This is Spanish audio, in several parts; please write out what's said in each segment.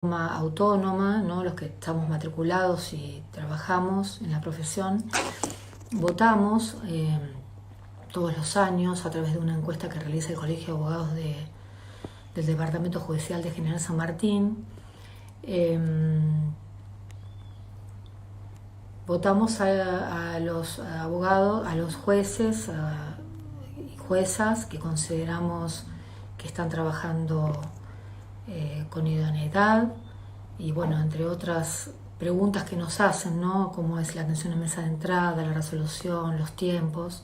forma autónoma, ¿no? Los que estamos matriculados y trabajamos en la profesión, votamos todos los años a través de una encuesta que realiza el Colegio de Abogados del Departamento Judicial de General San Martín. Votamos a los abogados, a los jueces y juezas que consideramos que están trabajando con idoneidad y bueno, entre otras preguntas que nos hacen, ¿no? Como es la atención en mesa de entrada, la resolución, los tiempos.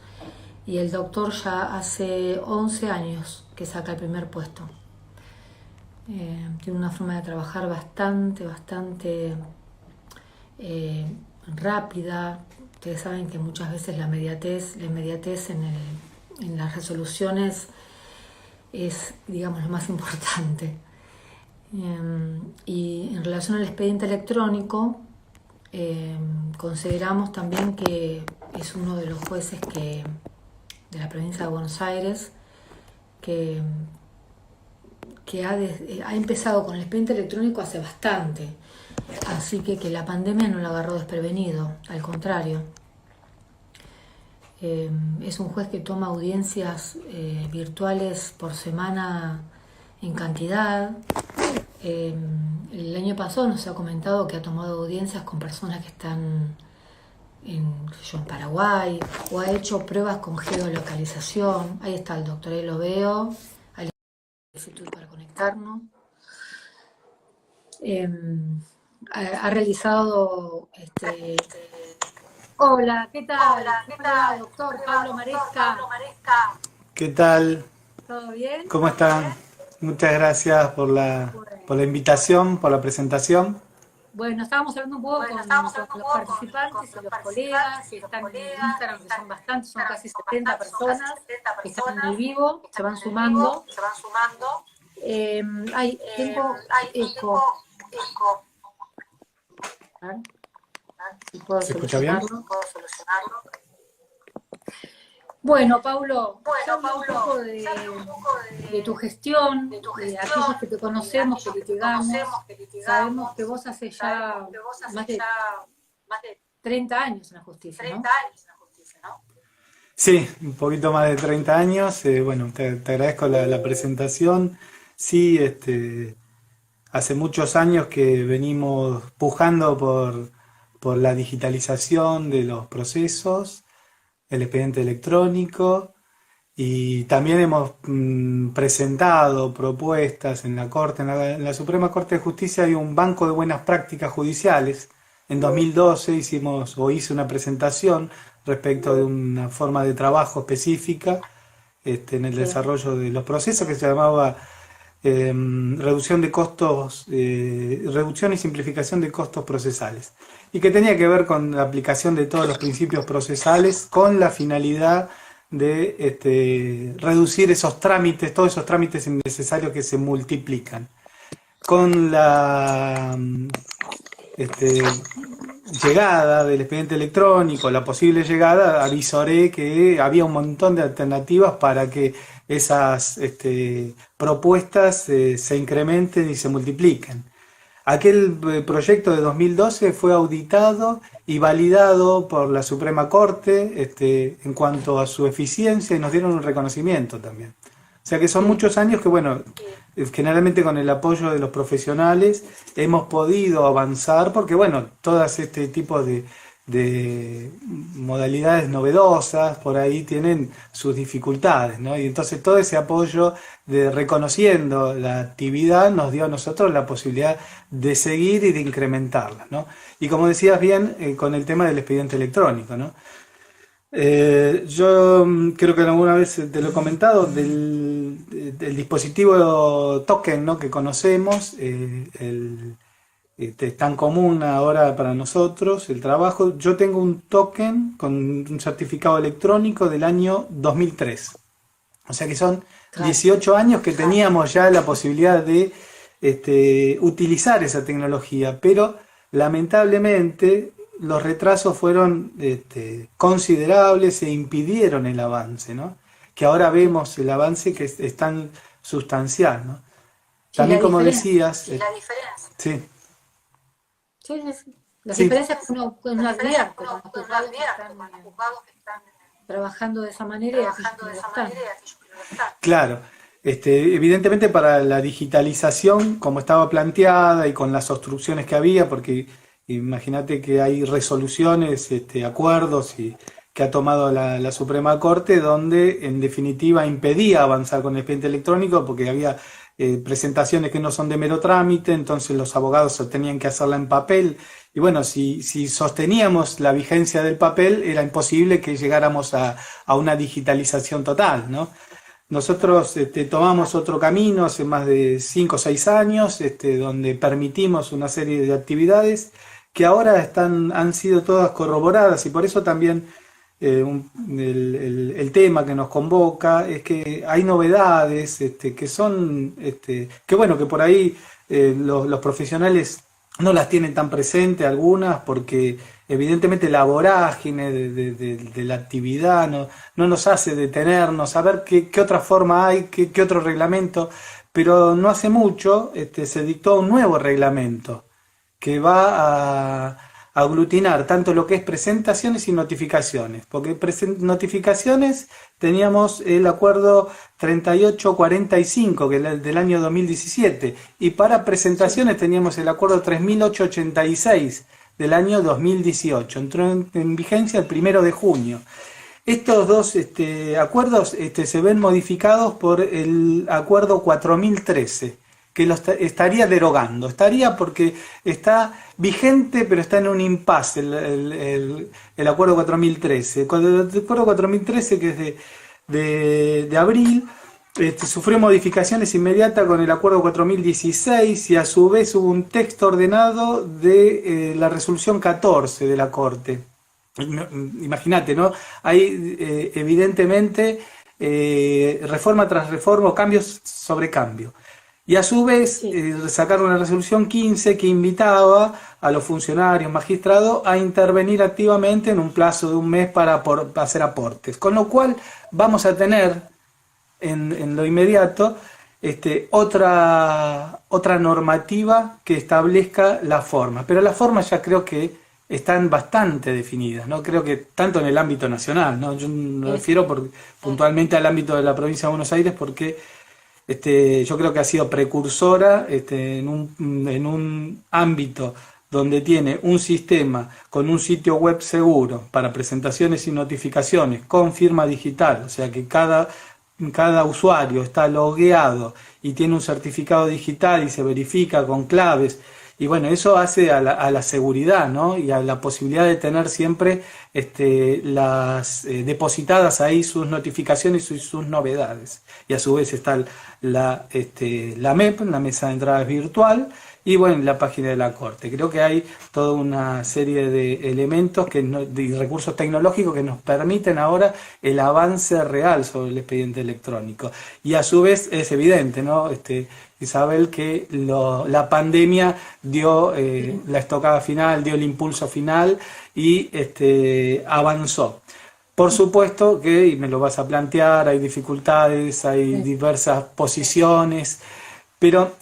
Y el doctor ya hace 11 años que saca el primer puesto. Tiene una forma de trabajar bastante rápida. Ustedes saben que muchas veces la inmediatez en las resoluciones es, digamos, lo más importante. Y en relación al expediente electrónico, consideramos también que es uno de los jueces de la provincia de Buenos Aires que ha empezado con el expediente electrónico hace bastante, así que la pandemia no lo agarró desprevenido, al contrario. Es un juez que toma audiencias virtuales por semana en cantidad. El año pasado nos ha comentado que ha tomado audiencias con personas que están en Paraguay, o ha hecho pruebas con geolocalización. Ahí está el doctor, ahí lo veo, ahí para conectarnos. Ha realizado Hola, ¿qué tal? ¿Qué tal, doctor Pablo Maresca? ¿Qué tal? ¿Todo bien? ¿Cómo están? Muchas gracias por la invitación, por la presentación. Bueno, estábamos hablando un poco con los participantes y los colegas que están en Instagram, que son bastantes, son casi 70 personas que están en el vivo, se van sumando. Tengo eco. A ver si puedo ¿Se escucha bien? solucionarlo. Bueno, Paulo, un poco de tu gestión, de aquellos que te conocemos, que litigamos. Sabemos que vos hace ya más de 30 años en la justicia, ¿no? Sí, un poquito más de 30 años. Bueno, te agradezco la presentación. Sí, hace muchos años que venimos pujando por la digitalización de los procesos, el expediente electrónico, y también hemos presentado propuestas en la Corte, en la Suprema Corte de Justicia hay un banco de buenas prácticas judiciales. En 2012 hice una presentación respecto de una forma de trabajo específica en el Sí. desarrollo de los procesos que se llamaba reducción de costos, reducción y simplificación de costos procesales, y que tenía que ver con la aplicación de todos los principios procesales con la finalidad de reducir esos trámites, todos esos trámites innecesarios que se multiplican. Con la llegada del expediente electrónico, la posible llegada, avisoré que había un montón de alternativas para que esas propuestas se incrementen y se multipliquen. Aquel proyecto de 2012 fue auditado y validado por la Suprema Corte en cuanto a su eficiencia, y nos dieron un reconocimiento también. O sea que son Sí. muchos años que, bueno, generalmente con el apoyo de los profesionales hemos podido avanzar, porque, bueno, todas este tipo de modalidades novedosas por ahí tienen sus dificultades, ¿no? Y entonces todo ese apoyo de reconociendo la actividad nos dio a nosotros la posibilidad de seguir y de incrementarla, ¿no? Y como decías bien, con el tema del expediente electrónico, ¿no? Yo creo que alguna vez te lo he comentado del dispositivo token, ¿no? Que conocemos, es tan común ahora para nosotros el trabajo. Yo tengo un token con un certificado electrónico del año 2003. O sea que son Claro. 18 años que teníamos ya la posibilidad de utilizar esa tecnología, pero lamentablemente los retrasos fueron considerables e impidieron el avance, ¿no? Que ahora vemos el avance que es tan sustancial, ¿no? Sí, la También como diferencia. decías, sí, Sí, sí, sí. Las sí, diferencias que uno advierte con los juzgados que están trabajando de esa manera y aquellos que no lo están. claro. Evidentemente para la digitalización, como estaba planteada y con las obstrucciones que había, porque imagínate que hay resoluciones, acuerdos que ha tomado la Suprema Corte, donde en definitiva impedía avanzar con el expediente electrónico porque había presentaciones que no son de mero trámite, entonces los abogados tenían que hacerla en papel. Y bueno, si sosteníamos la vigencia del papel, era imposible que llegáramos a una digitalización total, ¿no? Nosotros tomamos otro camino hace más de 5 o 6 años, donde permitimos una serie de actividades que ahora han sido todas corroboradas y por eso también el tema que nos convoca es que hay novedades que son, que bueno, que por ahí los profesionales no las tienen tan presentes algunas porque evidentemente la vorágine de la actividad no nos hace detenernos, a ver qué otra forma hay, qué otro reglamento, pero no hace mucho se dictó un nuevo reglamento que va a aglutinar tanto lo que es presentaciones y notificaciones, porque notificaciones teníamos el acuerdo 3845 que es del año 2017 y para Sí, presentaciones teníamos el acuerdo 3886 del año 2018, entró en vigencia el 1 de junio. Estos dos acuerdos se ven modificados por el acuerdo 4013, que estaría derogando. Estaría porque está vigente, pero está en un impasse el acuerdo 4013. El acuerdo 4013, que es de abril, sufrió modificaciones inmediatas con el acuerdo 4016 y a su vez hubo un texto ordenado de la resolución 14 de la Corte. Imagínate, ¿no? Hay evidentemente reforma tras reforma, cambios sobre cambio. Y a su vez sí, sacaron una resolución 15 que invitaba a los funcionarios, magistrados, a intervenir activamente en un plazo de un mes para hacer aportes. Con lo cual vamos a tener en lo inmediato otra normativa que establezca la forma. Pero las formas ya creo que están bastante definidas, ¿no? Creo que tanto en el ámbito nacional, ¿no? Yo me es, refiero puntualmente al ámbito de la provincia de Buenos Aires porque yo creo que ha sido precursora en un ámbito donde tiene un sistema con un sitio web seguro para presentaciones y notificaciones con firma digital, o sea que cada usuario está logueado y tiene un certificado digital y se verifica con claves. Y bueno, eso hace a la seguridad, ¿no? Y a la posibilidad de tener siempre depositadas ahí sus notificaciones y sus novedades. Y a su vez está la MEP, la mesa de entradas virtual, y bueno, la página de la Corte. Creo que hay toda una serie de elementos de recursos tecnológicos que nos permiten ahora el avance real sobre el expediente electrónico. Y a su vez es evidente, ¿no? Isabel, que la pandemia dio la estocada final, dio el impulso final y avanzó. Por supuesto que, y me lo vas a plantear, hay dificultades, hay es, diversas posiciones, pero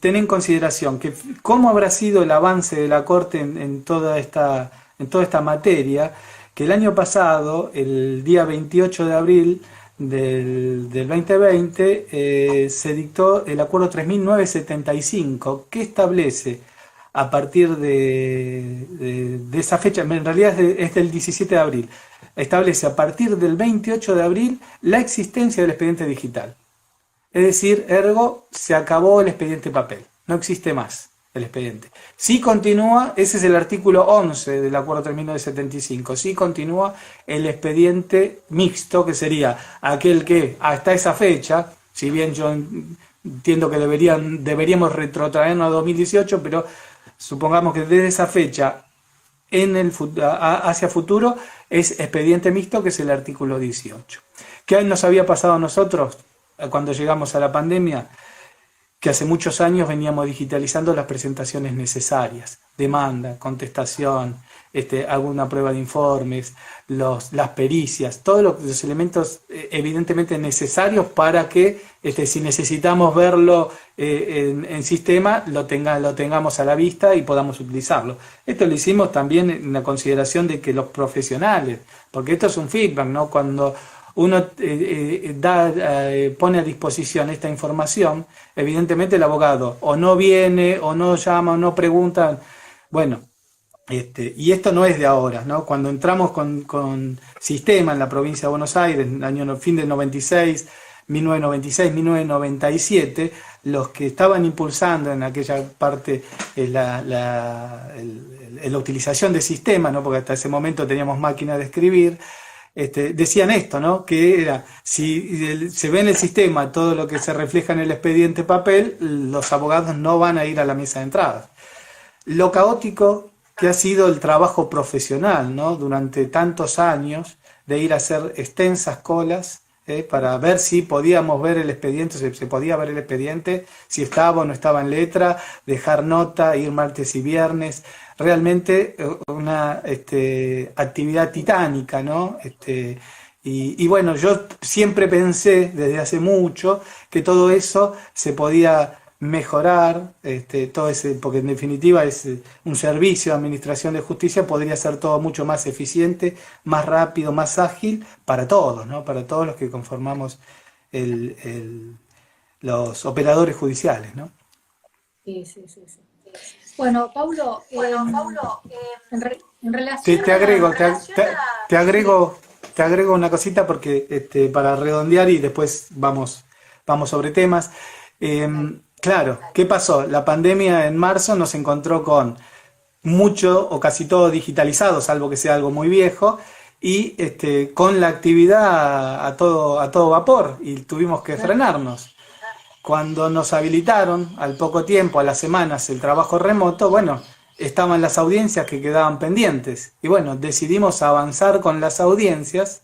ten en consideración que cómo habrá sido el avance de la Corte en toda esta materia, que el año pasado, el día 28 de abril del 2020, se dictó el acuerdo 3975, que establece a partir de esa fecha, en realidad es del 17 de abril, establece a partir del 28 de abril la existencia del expediente digital. Es decir, ergo, se acabó el expediente papel, no existe más el expediente. Sí continúa, ese es el artículo 11 del acuerdo 3975, sí continúa el expediente mixto, que sería aquel que hasta esa fecha, si bien yo entiendo que deberíamos retrotraernos a 2018, pero supongamos que desde esa fecha hacia futuro es expediente mixto, que es el artículo 18. ¿Qué nos había pasado a nosotros cuando llegamos a la pandemia? Que hace muchos años veníamos digitalizando las presentaciones necesarias, demanda, contestación, hago una prueba de informes, las pericias, todos los elementos evidentemente necesarios para que si necesitamos verlo en sistema, lo tengamos a la vista y podamos utilizarlo. Esto lo hicimos también en la consideración de que los profesionales, porque esto es un feedback, ¿no? Cuando uno pone a disposición esta información, evidentemente el abogado o no viene, o no llama, o no pregunta. Bueno, y esto no es de ahora, ¿no? Cuando entramos con sistema en la provincia de Buenos Aires, en el año fin del 96, 1997, los que estaban impulsando en aquella parte la utilización de sistemas, ¿no? Porque hasta ese momento teníamos máquinas de escribir, decían esto, ¿no? Que era, si se ve en el sistema todo lo que se refleja en el expediente papel, los abogados no van a ir a la mesa de entrada. Lo caótico que ha sido el trabajo profesional, ¿no? Durante tantos años, de ir a hacer extensas colas, para ver si podíamos ver el expediente, se podía ver el expediente, si estaba o no estaba en letra, dejar nota, ir martes y viernes. Realmente una actividad titánica, ¿no? Y bueno, yo siempre pensé desde hace mucho que todo eso se podía mejorar, todo ese, porque en definitiva es un servicio de administración de justicia, podría ser todo mucho más eficiente, más rápido, más ágil para todos, ¿no? Para todos los que conformamos los operadores judiciales, ¿no? Sí, sí, sí, sí. Bueno, Paulo, en relación te agrego una cosita porque para redondear y después vamos sobre temas. Claro, ¿qué pasó? La pandemia en marzo nos encontró con mucho o casi todo digitalizado, salvo que sea algo muy viejo, y con la actividad a todo vapor, y tuvimos que frenarnos. Cuando nos habilitaron, al poco tiempo, a las semanas, el trabajo remoto, bueno, estaban las audiencias que quedaban pendientes. Y bueno, decidimos avanzar con las audiencias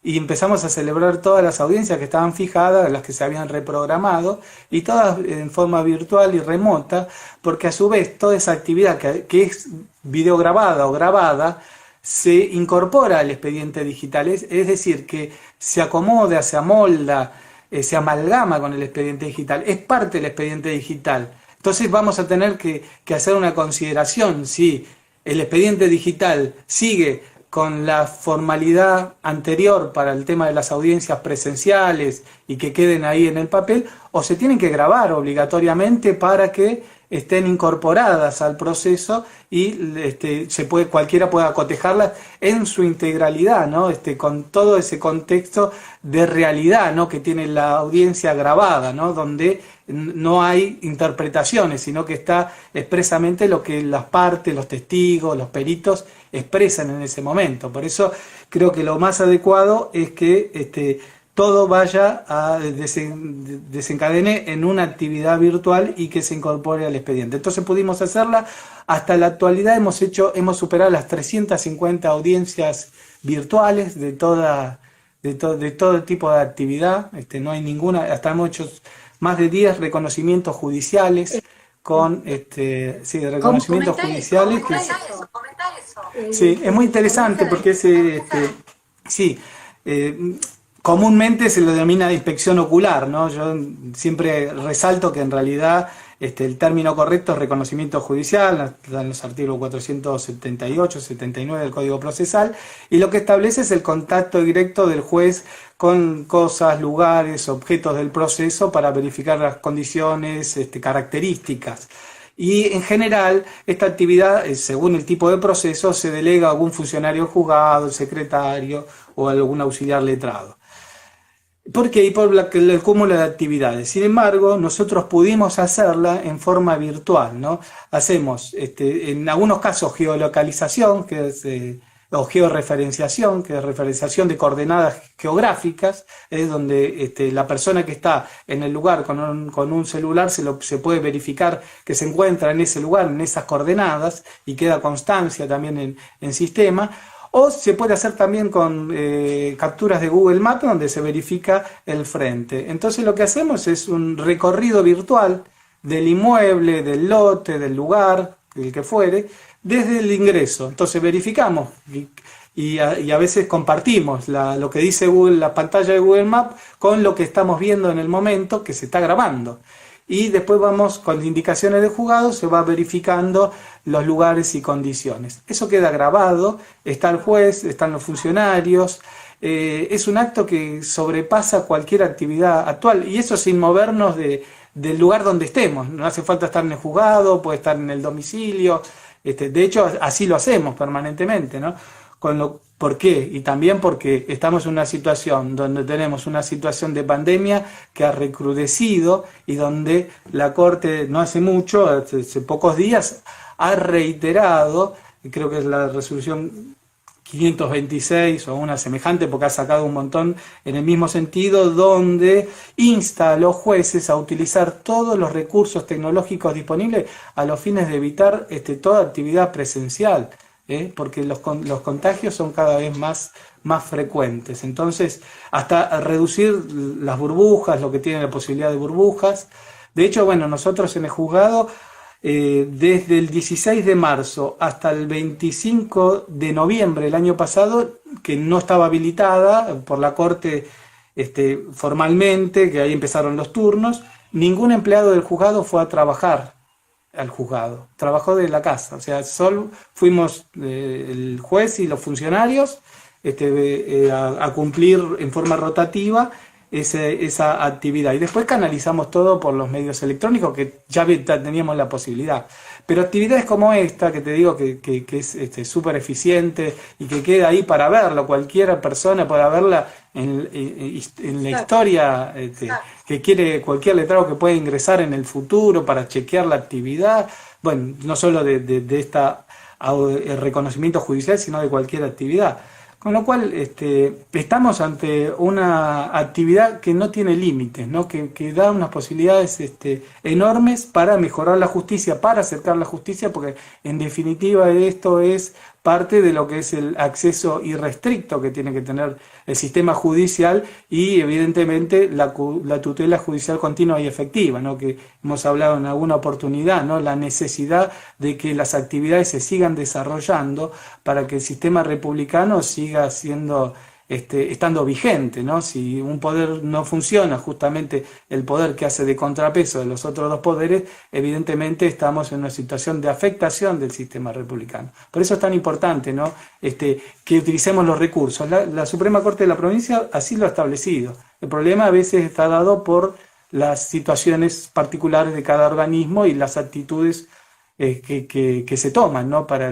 y empezamos a celebrar todas las audiencias que estaban fijadas, las que se habían reprogramado, y todas en forma virtual y remota, porque a su vez toda esa actividad que es videograbada o grabada, se incorpora al expediente digital, es decir, que se acomoda, se amolda, se amalgama con el expediente digital, es parte del expediente digital. Entonces vamos a tener que hacer una consideración si el expediente digital sigue con la formalidad anterior para el tema de las audiencias presenciales y que queden ahí en el papel, o se tienen que grabar obligatoriamente para que estén incorporadas al proceso y cualquiera pueda cotejarlas en su integralidad, ¿no? Con todo ese contexto de realidad, ¿no? Que tiene la audiencia grabada, ¿no? Donde no hay interpretaciones, sino que está expresamente lo que las partes, los testigos, los peritos expresan en ese momento. Por eso creo que lo más adecuado es que todo vaya a desencadene en una actividad virtual y que se incorpore al expediente. Entonces pudimos hacerla. Hasta la actualidad hemos superado las 350 audiencias virtuales de todo tipo de actividad. No hay ninguna, hasta hemos hecho más de 10 reconocimientos judiciales con reconocimientos judiciales. Comentar eso. Sí, es muy interesante porque comúnmente se lo denomina de inspección ocular, ¿no? Yo siempre resalto que en realidad el término correcto es reconocimiento judicial, en los artículos 478, 79 del Código Procesal, y lo que establece es el contacto directo del juez con cosas, lugares, objetos del proceso para verificar las condiciones, características. Y en general, esta actividad, según el tipo de proceso, se delega a algún funcionario juzgado, el secretario o algún auxiliar letrado. ¿Por qué? Y por el cúmulo de actividades. Sin embargo, nosotros pudimos hacerla en forma virtual, ¿no? Hacemos, en algunos casos, geolocalización, que es, o georreferenciación, que es referenciación de coordenadas geográficas, es donde la persona que está en el lugar con un celular se puede verificar que se encuentra en ese lugar, en esas coordenadas, y queda constancia también en sistema. O se puede hacer también con capturas de Google Maps donde se verifica el frente. Entonces lo que hacemos es un recorrido virtual del inmueble, del lote, del lugar, el que fuere, desde el ingreso. Entonces verificamos y a veces compartimos lo que dice Google, la pantalla de Google Maps, con lo que estamos viendo en el momento que se está grabando. Y después vamos con indicaciones de juzgado, se va verificando los lugares y condiciones. Eso queda grabado, está el juez, están los funcionarios. Es un acto que sobrepasa cualquier actividad actual, y eso sin movernos del lugar donde estemos. No hace falta estar en el juzgado, puede estar en el domicilio. De hecho, así lo hacemos permanentemente, ¿no? ¿Por qué? Y también porque estamos en una situación donde tenemos una situación de pandemia que ha recrudecido y donde la Corte no hace mucho, hace pocos días, ha reiterado, y creo que es la resolución 526 o una semejante, porque ha sacado un montón en el mismo sentido, donde insta a los jueces a utilizar todos los recursos tecnológicos disponibles a los fines de evitar toda actividad presencial. Porque los contagios son cada vez más frecuentes. Entonces, hasta reducir las burbujas, lo que tiene la posibilidad de burbujas. De hecho, bueno, nosotros en el juzgado, desde el 16 de marzo hasta el 25 de noviembre del año pasado, que no estaba habilitada por la Corte formalmente, que ahí empezaron los turnos, ningún empleado del juzgado fue a trabajar al juzgado, trabajó de la casa, o sea, solo fuimos el juez y los funcionarios a cumplir en forma rotativa esa actividad, y después canalizamos todo por los medios electrónicos, que ya teníamos la posibilidad. Pero actividades como esta, que te digo que es súper eficiente y que queda ahí para verlo, cualquier persona puede verla en la historia, que quiere cualquier letrado que pueda ingresar en el futuro para chequear la actividad, bueno, no solo de esta el reconocimiento judicial, sino de cualquier actividad. Con lo cual estamos ante una actividad que no tiene límites, ¿no? Que da unas posibilidades enormes para mejorar la justicia, para acercar la justicia, porque en definitiva esto es parte de lo que es el acceso irrestricto que tiene que tener el sistema judicial, y evidentemente la tutela judicial continua y efectiva, ¿no? Que hemos hablado en alguna oportunidad, ¿no? La necesidad de que las actividades se sigan desarrollando para que el sistema republicano siga siendo estando vigente, ¿no? Si un poder no funciona, justamente el poder que hace de contrapeso de los otros dos poderes, evidentemente estamos en una situación de afectación del sistema republicano. Por eso es tan importante, ¿no? Que utilicemos los recursos. La Suprema Corte de la provincia así lo ha establecido. El problema a veces está dado por las situaciones particulares de cada organismo y las actitudes que se toman, ¿no? Para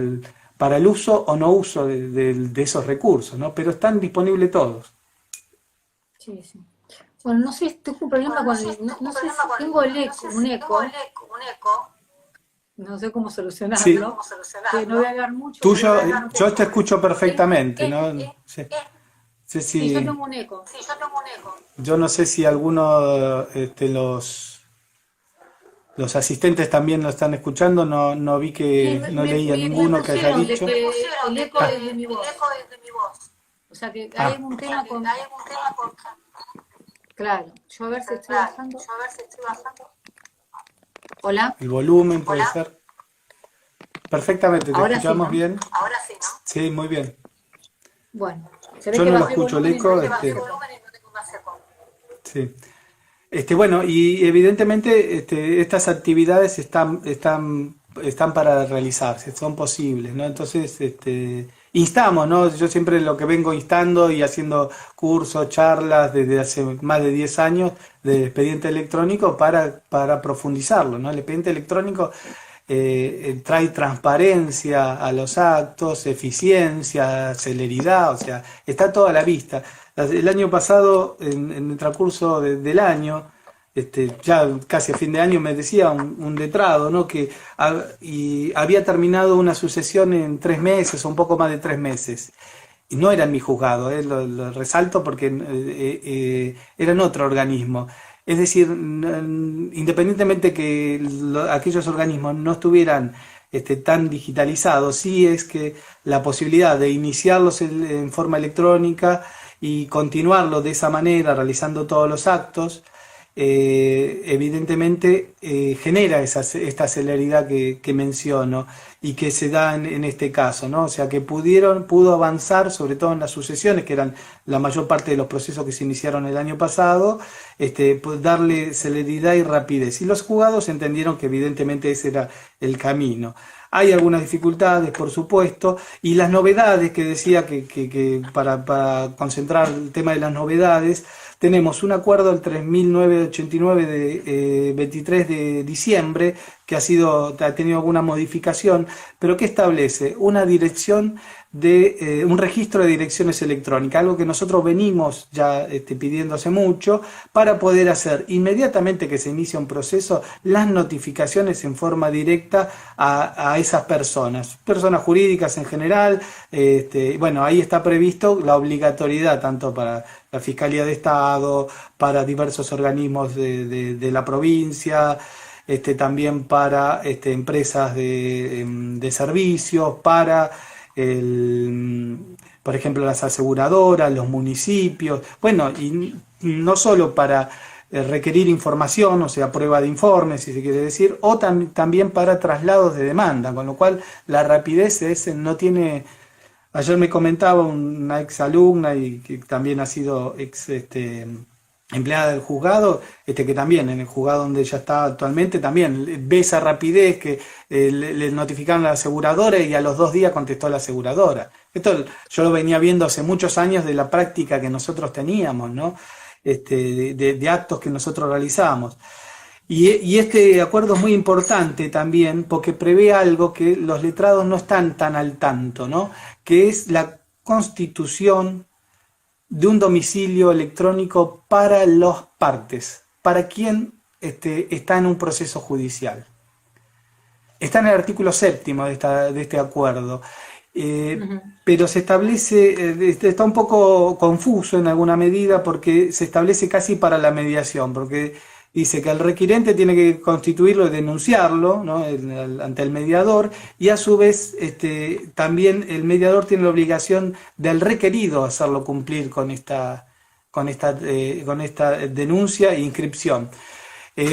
el uso o no uso de esos recursos, ¿no? Pero están disponibles todos. Sí, sí. Bueno, no sé, tengo un problema con el, no sé si tengo un eco. No sé cómo solucionarlo. Sí. Que no voy a hablar mucho. Yo te escucho perfectamente, ¿no? Sí. Sí, yo tengo un eco. Yo no sé si alguno los asistentes también lo están escuchando, no vi que no leía ninguno que haya dicho. El eco es de mi voz. O sea que hay un tema con... Claro, yo a ver si estoy bajando. Hola. El volumen puede ser. Perfectamente, te escuchamos sí, ¿no? bien. Ahora sí, ¿no? Sí, muy bien. Bueno, yo no lo escucho, el eco. Sí. Bueno, y evidentemente estas actividades están para realizarse, son posibles, ¿no? Entonces, instamos, ¿no? Yo siempre lo que vengo instando y haciendo cursos, charlas desde hace más de 10 años de expediente electrónico para profundizarlo, ¿no? El expediente electrónico trae transparencia a los actos, eficiencia, celeridad, o sea, está todo a la vista. El año pasado, en el transcurso del año, ya casi a fin de año, me decía un letrado, ¿no? Que había terminado una sucesión en 3 meses o un poco más de 3 meses. Y no era en mi juzgado, lo resalto porque era en otro organismo. Es decir, independientemente que aquellos organismos no estuvieran tan digitalizados, sí es que la posibilidad de iniciarlos en forma electrónica y continuarlo de esa manera, realizando todos los actos, evidentemente genera esta celeridad que menciono y que se da en este caso, ¿no? O sea, que pudo avanzar, sobre todo en las sucesiones, que eran la mayor parte de los procesos que se iniciaron el año pasado, pues darle celeridad y rapidez. Y los juzgados entendieron que evidentemente ese era el camino. Hay algunas dificultades, por supuesto, y las novedades que decía que para concentrar el tema de las novedades, tenemos un acuerdo del 3.989 de 23 de diciembre que ha tenido alguna modificación, pero que establece una dirección de un registro de direcciones electrónicas, algo que nosotros venimos ya pidiendo hace mucho, para poder hacer inmediatamente que se inicia un proceso las notificaciones en forma directa a esas personas jurídicas en general. Bueno, ahí está previsto la obligatoriedad tanto para la Fiscalía de Estado, para diversos organismos de la provincia, también para empresas de servicios, para por ejemplo, las aseguradoras, los municipios, bueno, y no solo para requerir información, o sea, prueba de informes, si se quiere decir, o también para traslados de demanda, con lo cual la rapidez no tiene. Ayer me comentaba una ex alumna y que también ha sido ex empleada del juzgado, que también en el juzgado donde ella está actualmente, también ve esa rapidez que le notificaron a la aseguradora y a los 2 días contestó la aseguradora. Esto yo lo venía viendo hace muchos años de la práctica que nosotros teníamos, ¿no? De actos que nosotros realizábamos. Y este acuerdo es muy importante también porque prevé algo que los letrados no están tan al tanto, ¿no? Que es la constitución de un domicilio electrónico para las partes, para quien está en un proceso judicial. Está en el artículo 7º de este acuerdo, pero se establece, está un poco confuso en alguna medida porque se establece casi para la mediación, porque dice que el requirente tiene que constituirlo y denunciarlo, ¿no? Ante el mediador, y a su vez también el mediador tiene la obligación del requerido hacerlo cumplir con esta denuncia e inscripción.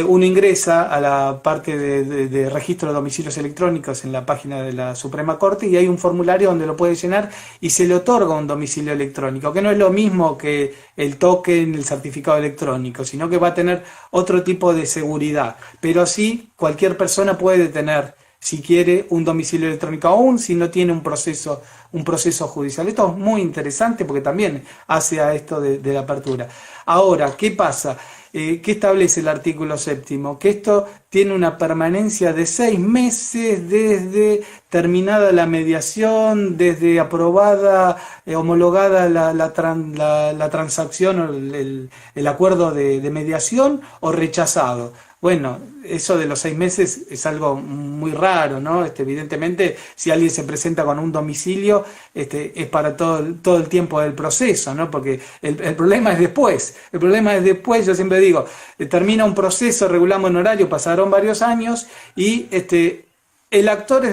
Uno ingresa a la parte de registro de domicilios electrónicos en la página de la Suprema Corte y hay un formulario donde lo puede llenar y se le otorga un domicilio electrónico, que no es lo mismo que el token, el certificado electrónico, sino que va a tener otro tipo de seguridad. Pero sí, cualquier persona puede tener, si quiere, un domicilio electrónico, aún si no tiene un proceso judicial. Esto es muy interesante porque también hace a esto de la apertura. Ahora, ¿qué pasa? ¿Qué establece el artículo 7º? Que esto tiene una permanencia de 6 meses desde terminada la mediación, desde aprobada, homologada la transacción o el acuerdo de mediación o rechazado. Bueno, eso de los 6 meses es algo muy raro, ¿no? Evidentemente, si alguien se presenta con un domicilio, es para todo el tiempo del proceso, ¿no? Porque el problema es después. El problema es después, yo siempre digo, termina un proceso, regulamos en horario, pasaron varios años y el actor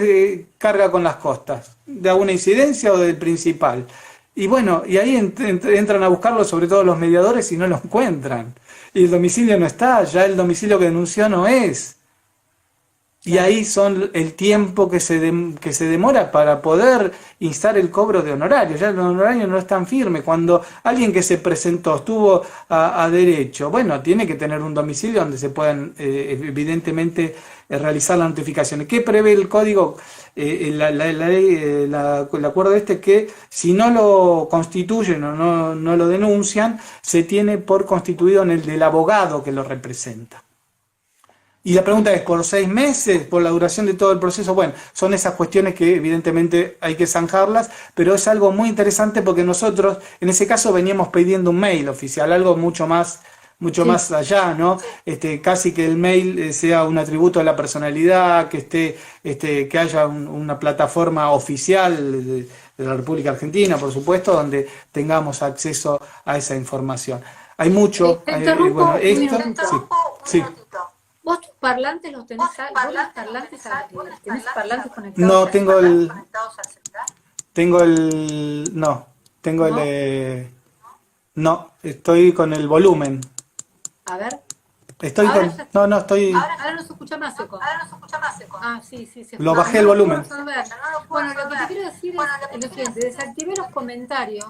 carga con las costas, de alguna incidencia o del principal. Y bueno, y ahí entran a buscarlo, sobre todo los mediadores, y no lo encuentran. Y el domicilio no está, ya el domicilio que denunció no es. Y ahí son el tiempo que se demora para poder instar el cobro de honorarios. Ya el honorario no es tan firme. Cuando alguien que se presentó estuvo a derecho, bueno, tiene que tener un domicilio donde se puedan evidentemente realizar las notificaciones. ¿Qué prevé el código? La ley, el acuerdo que si no lo constituyen o no lo denuncian, se tiene por constituido en el del abogado que lo representa. Y la pregunta es, ¿por 6 meses? ¿Por la duración de todo el proceso? Bueno, son esas cuestiones que evidentemente hay que zanjarlas, pero es algo muy interesante porque nosotros, en ese caso, veníamos pidiendo un mail oficial, algo mucho más allá, ¿no? Casi que el mail sea un atributo de la personalidad, que haya una plataforma oficial de la República Argentina, por supuesto, donde tengamos acceso a esa información. Hay mucho, bueno, esto, sí. ¿Vos tus parlantes los tenés? ¿Tenés parlantes conectados? No, tengo no, estoy con el volumen. A ver. Estoy Ahora con... ya, No, no, estoy... ahora no se escucha más eco. Ah, sí, sí, se Lo escucha. bajé No el lo puedo volumen. resolver. Bueno, lo que te quiero decir es lo siguiente, desactivé los comentarios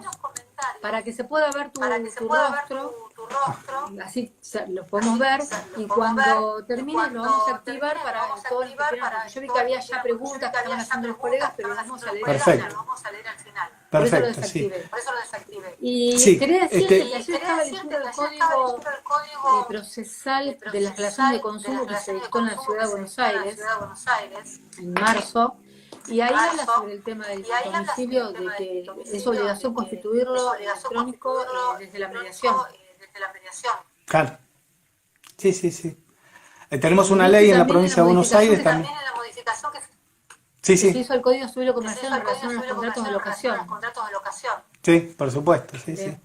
para que se pueda ver tu rostro, así lo podemos ver, y cuando termine lo vamos a activar para todos los que quieran, porque yo vi que había ya preguntas que estaban haciendo los colegas, pero las vamos a leer al final. Por eso lo Perfecto, sí. desactivé. Y Sí, quería decirte que ayer estaba leyendo el código procesal de la relación de consumo que se dictó en la Ciudad de Buenos Aires en marzo, y ahí habla sobre el tema del domicilio, de que es obligación constituirlo electrónico desde la mediación. Claro. Sí, sí, sí. Tenemos Y una vi que ley en la también en la provincia de Buenos modificación Aires también. Sí, que se sí. hizo el Código Civil Comercial en relación a los contratos de locación. Sí, por supuesto, sí, sí.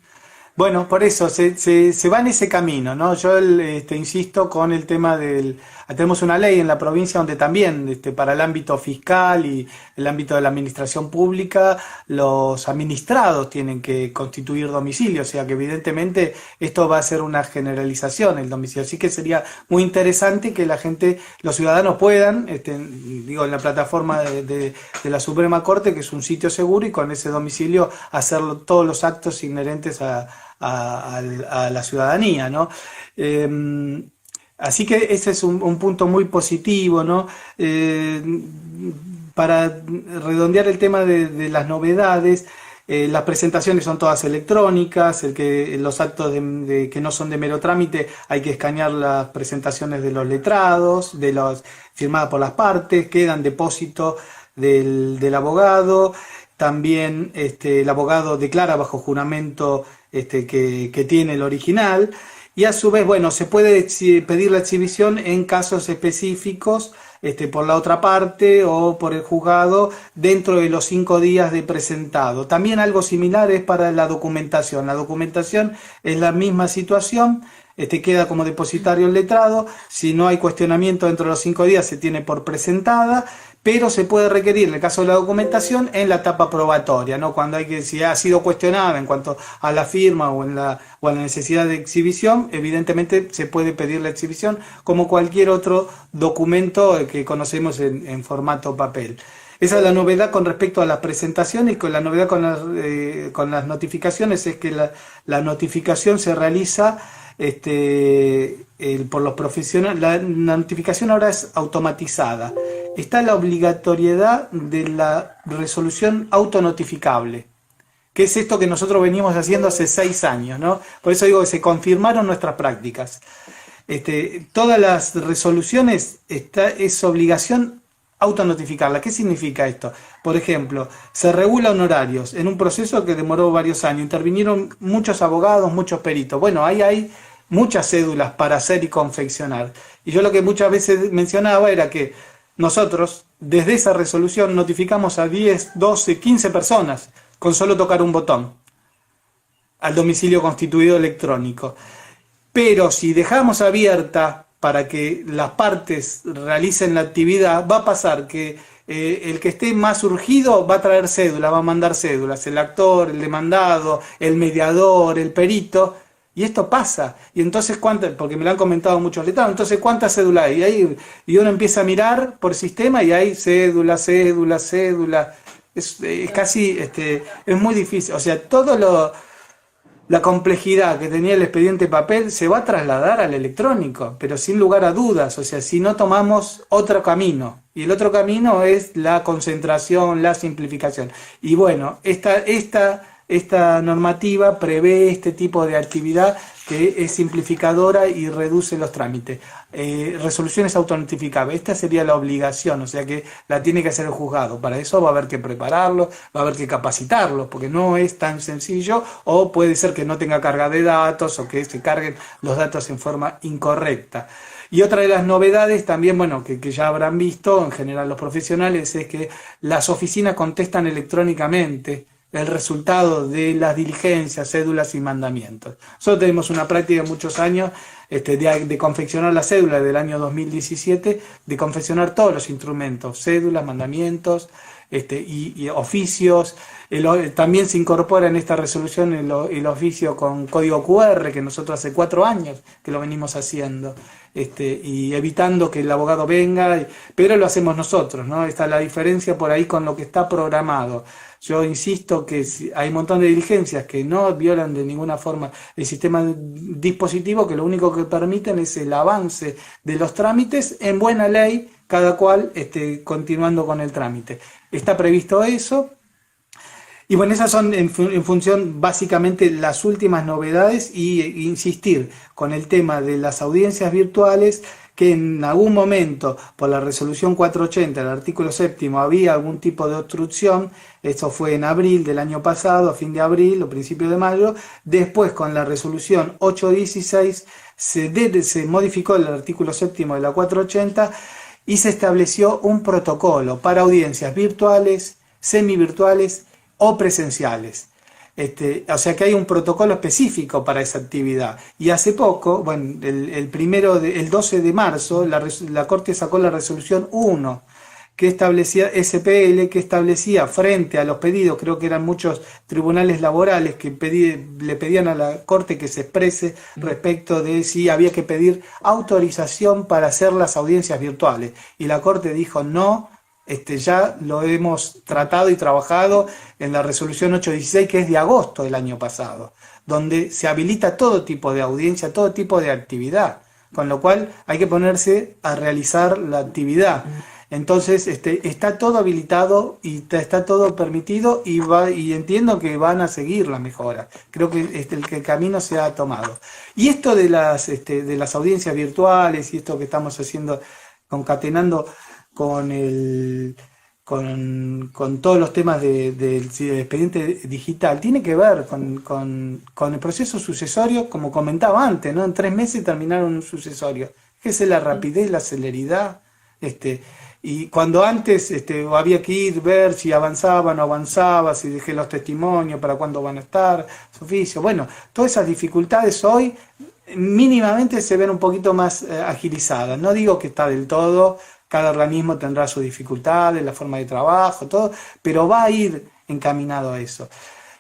Bueno, por eso se va en ese camino, ¿no? Yo insisto con el tema del... Tenemos una ley en la provincia donde también para el ámbito fiscal y el ámbito de la administración pública, los administrados tienen que constituir domicilio, o sea que evidentemente esto va a ser una generalización el domicilio. Así que sería muy interesante que la gente, los ciudadanos puedan, digo, en la plataforma de la Suprema Corte, que es un sitio seguro, y con ese domicilio hacer todos los actos inherentes a la ciudadanía, ¿no? Así que ese es un punto muy positivo, ¿no? Para redondear el tema de las novedades, las presentaciones son todas electrónicas, los actos que no son de mero trámite hay que escanear las presentaciones de los letrados, firmadas por las partes, quedan depósito del abogado. También el abogado declara bajo juramento que tiene el original, y a su vez, bueno, se puede pedir la exhibición en casos específicos por la otra parte o por el juzgado dentro de los 5 días de presentado. También algo similar es para la documentación. La documentación es la misma situación. Queda como depositario el letrado. Si no hay cuestionamiento dentro de los 5 días, se tiene por presentada, pero se puede requerir, en el caso de la documentación, en la etapa probatoria, ¿no? Cuando si ha sido cuestionada en cuanto a la firma o a la necesidad de exhibición, evidentemente se puede pedir la exhibición como cualquier otro documento que conocemos en formato papel. Esa es la novedad con respecto a las presentaciones, y la novedad con las notificaciones es que la notificación se realiza por los profesionales. La notificación ahora es automatizada. Está la obligatoriedad de la resolución autonotificable, que es esto que nosotros venimos haciendo hace 6 años, ¿no? Por eso digo que se confirmaron nuestras prácticas. Todas las resoluciones es obligación autonotificarla. ¿Qué significa esto? Por ejemplo, se regula honorarios en un proceso que demoró varios años, intervinieron muchos abogados, muchos peritos. Bueno, ahí hay muchas cédulas para hacer y confeccionar. Y yo lo que muchas veces mencionaba era que nosotros, desde esa resolución, notificamos a 10, 12, 15 personas con solo tocar un botón al domicilio constituido electrónico. Pero si dejamos abierta para que las partes realicen la actividad, va a pasar que el que esté más urgido va a traer cédula, va a mandar cédulas, el actor, el demandado, el mediador, el perito. Y esto pasa. Y entonces, porque me lo han comentado muchos letrados, entonces, ¿cuántas cédulas hay? Y uno empieza a mirar por sistema y hay cédula. Es casi, es muy difícil. O sea, la complejidad que tenía el expediente papel se va a trasladar al electrónico, pero sin lugar a dudas. O sea, si no tomamos otro camino. Y el otro camino es la concentración, la simplificación. Y bueno, esta normativa prevé este tipo de actividad que es simplificadora y reduce los trámites. Resoluciones autonotificables, esta sería la obligación, o sea que la tiene que hacer el juzgado. Para eso va a haber que prepararlo, va a haber que capacitarlo, porque no es tan sencillo, o puede ser que no tenga carga de datos o que se carguen los datos en forma incorrecta. Y otra de las novedades también, bueno, que ya habrán visto en general los profesionales, es que las oficinas contestan electrónicamente el resultado de las diligencias, cédulas y mandamientos. Nosotros tenemos una práctica de muchos años de confeccionar la cédula del año 2017, de confeccionar todos los instrumentos, cédulas, mandamientos y oficios. También se incorpora en esta resolución el oficio con código QR, que nosotros hace 4 años que lo venimos haciendo, y evitando que el abogado venga, pero lo hacemos nosotros, ¿no? Está la diferencia por ahí con lo que está programado. Yo insisto que hay un montón de diligencias que no violan de ninguna forma el sistema dispositivo, que lo único que permiten es el avance de los trámites en buena ley, cada cual continuando con el trámite. Está previsto eso. Y bueno, esas son en función básicamente las últimas novedades, y insistir con el tema de las audiencias virtuales, que en algún momento por la resolución 480, el artículo 7, había algún tipo de obstrucción. Esto fue en abril del año pasado, a fin de abril o principio de mayo. Después, con la resolución 816 se modificó el artículo 7 de la 480 y se estableció un protocolo para audiencias virtuales, semivirtuales o presenciales. O sea que hay un protocolo específico para esa actividad. Y hace poco, bueno, el 12 de marzo, la Corte sacó la resolución 1, que establecía SPL, que establecía frente a los pedidos, creo que eran muchos tribunales laborales que le pedían a la Corte que se exprese respecto de si había que pedir autorización para hacer las audiencias virtuales. Y la Corte dijo no. Ya lo hemos tratado y trabajado en la resolución 816, que es de agosto del año pasado, donde se habilita todo tipo de audiencia, todo tipo de actividad, con lo cual hay que ponerse a realizar la actividad. Entonces está todo habilitado y está todo permitido, y entiendo que van a seguir la mejora. Creo que el camino se ha tomado. Y esto de las audiencias virtuales y esto que estamos haciendo, concatenando con todos los temas del expediente digital, tiene que ver con el proceso sucesorio, como comentaba antes, ¿no? En 3 meses terminaron un sucesorio. Fíjese la rapidez, la celeridad, y cuando antes había que ir, ver si avanzaba o no avanzaba, si dejé los testimonios, para cuándo van a estar, su oficio. Bueno, todas esas dificultades hoy mínimamente se ven un poquito más agilizadas. No digo que está del todo. Cada organismo tendrá sus dificultades, la forma de trabajo, todo, pero va a ir encaminado a eso.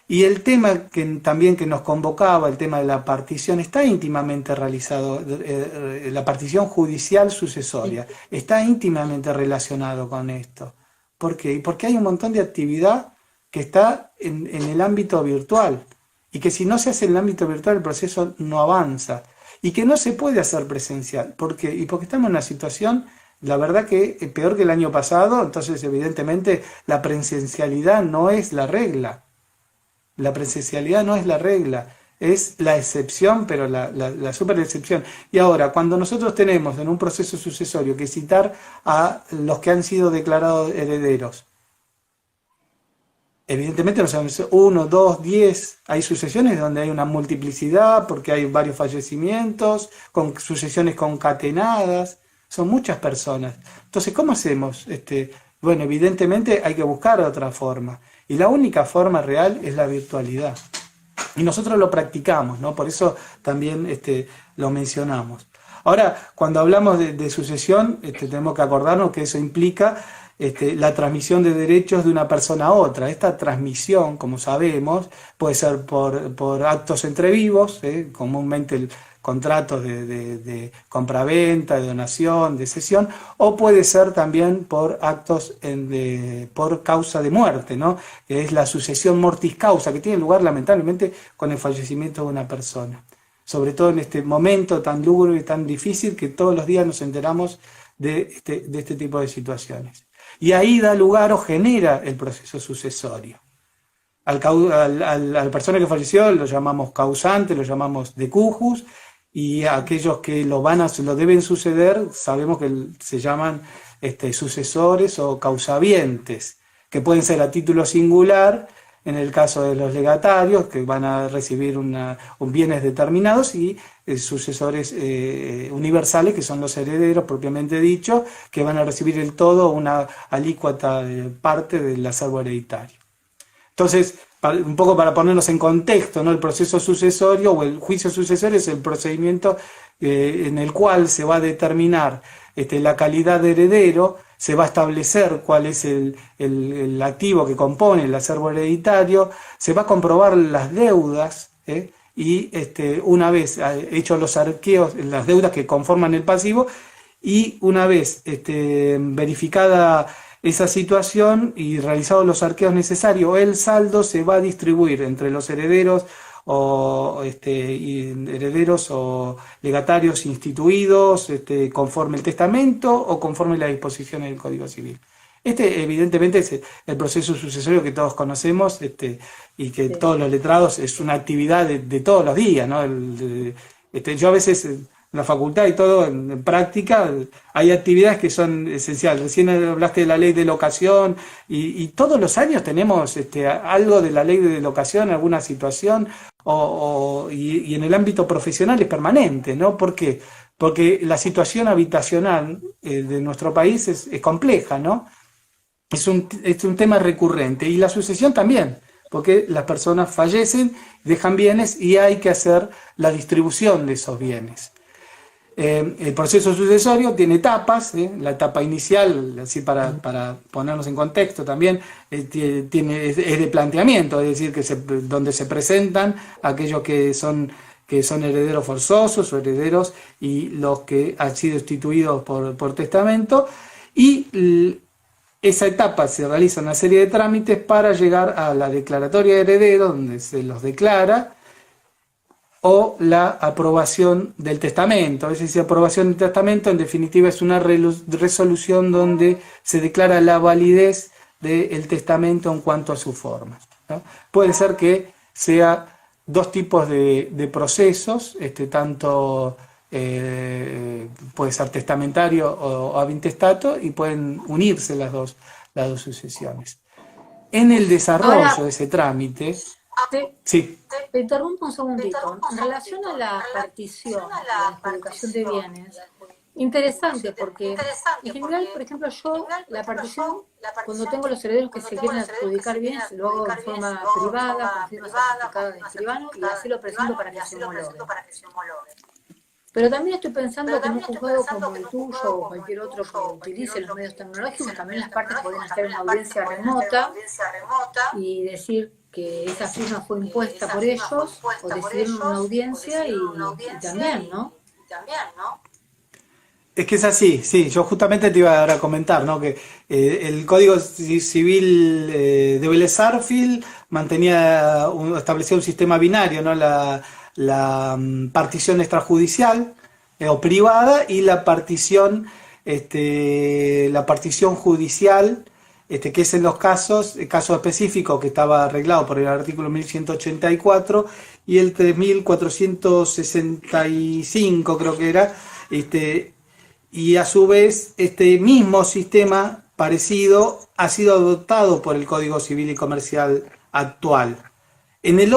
Y el tema también que nos convocaba, el tema de la partición, está íntimamente realizado, la partición judicial sucesoria, está íntimamente relacionado con esto. ¿Por qué? Porque hay un montón de actividad que está en el ámbito virtual, y que si no se hace en el ámbito virtual el proceso no avanza, y que no se puede hacer presencial. ¿Por qué? Y porque estamos en una situación, la verdad, que es peor que el año pasado. Entonces evidentemente la presencialidad no es la regla. La presencialidad no es la regla, es la excepción, pero la super excepción. Y ahora, cuando nosotros tenemos en un proceso sucesorio que citar a los que han sido declarados herederos, evidentemente no sabemos 1, 2, 10, hay sucesiones donde hay una multiplicidad porque hay varios fallecimientos, con sucesiones concatenadas. Son muchas personas. Entonces, ¿cómo hacemos? Bueno, evidentemente hay que buscar otra forma. Y la única forma real es la virtualidad. Y nosotros lo practicamos, ¿no? Por eso también lo mencionamos. Ahora, cuando hablamos de sucesión, tenemos que acordarnos que eso implica la transmisión de derechos de una persona a otra. Esta transmisión, como sabemos, puede ser por actos entre vivos, comúnmente contratos de compraventa, de donación, de cesión, o puede ser también por actos por causa de muerte, ¿no? Que es la sucesión mortis causa, que tiene lugar lamentablemente con el fallecimiento de una persona. Sobre todo en este momento tan lúgubre y tan difícil, que todos los días nos enteramos de este tipo de situaciones. Y ahí da lugar o genera el proceso sucesorio. A la persona que falleció lo llamamos causante, lo llamamos decujus, y a aquellos que lo deben suceder, sabemos que se llaman sucesores o causavientes, que pueden ser a título singular, en el caso de los legatarios, que van a recibir bienes determinados, y sucesores universales, que son los herederos propiamente dicho, que van a recibir el todo, una alícuota parte del acervo hereditario. Entonces, un poco para ponernos en contexto, ¿no? El proceso sucesorio o el juicio sucesorio es el procedimiento en el cual se va a determinar la calidad de heredero, se va a establecer cuál es el activo que compone el acervo hereditario, se va a comprobar las deudas, y una vez hechos los arqueos, las deudas que conforman el pasivo, y una vez verificada esa situación y realizados los arqueos necesarios, el saldo se va a distribuir entre los herederos o legatarios instituidos conforme el testamento o conforme las disposiciones del Código Civil. Evidentemente es el proceso sucesorio que todos conocemos, y que todos los letrados es una actividad de todos los días, ¿no? Yo a veces en la facultad y todo, en práctica, hay actividades que son esenciales. Recién hablaste de la ley de locación y todos los años tenemos algo de la ley de locación, alguna situación, y en el ámbito profesional es permanente, ¿no? ¿Por qué? Porque la situación habitacional de nuestro país es compleja, ¿no? Es un tema recurrente, y la sucesión también, porque las personas fallecen, dejan bienes y hay que hacer la distribución de esos bienes. El proceso sucesorio tiene etapas, la etapa inicial, así para ponernos en contexto también, es de planteamiento, es decir, donde se presentan aquellos que son herederos forzosos o herederos y los que han sido instituidos por testamento, y esa etapa se realiza una serie de trámites para llegar a la declaratoria de herederos, donde se los declara, o la aprobación del testamento. Es decir, aprobación del testamento en definitiva es una resolución donde se declara la validez del testamento en cuanto a su forma, ¿no? Puede ser que sea dos tipos de procesos, tanto puede ser testamentario o ab intestato, y pueden unirse las dos sucesiones. En el desarrollo de ese trámite, sí. Te interrumpo un segundito. En relación a la partición, la adjudicación de bienes, interesante, porque en general, por ejemplo, yo la partición, cuando tengo los herederos que se quieren adjudicar bienes, lo hago en forma privada, con firma certificada de escribano, y así lo presento para que se homologue. Pero también estoy pensando que en un juzgado como el tuyo o cualquier otro que utilice los medios tecnológicos, también las partes pueden hacer una audiencia remota y decir que esa firma fue impuesta por ellos, o decidir en una audiencia y también, ¿no? Es que es así, sí. Yo justamente te iba a comentar, ¿no? Que el Código Civil de Vélez Sarsfield establecía un sistema binario, ¿no? La partición extrajudicial o privada, y la partición judicial, que es en los casos específicos que estaba arreglado por el artículo 1184 y el 3465, creo que era, y a su vez este mismo sistema parecido ha sido adoptado por el Código Civil y Comercial actual. En el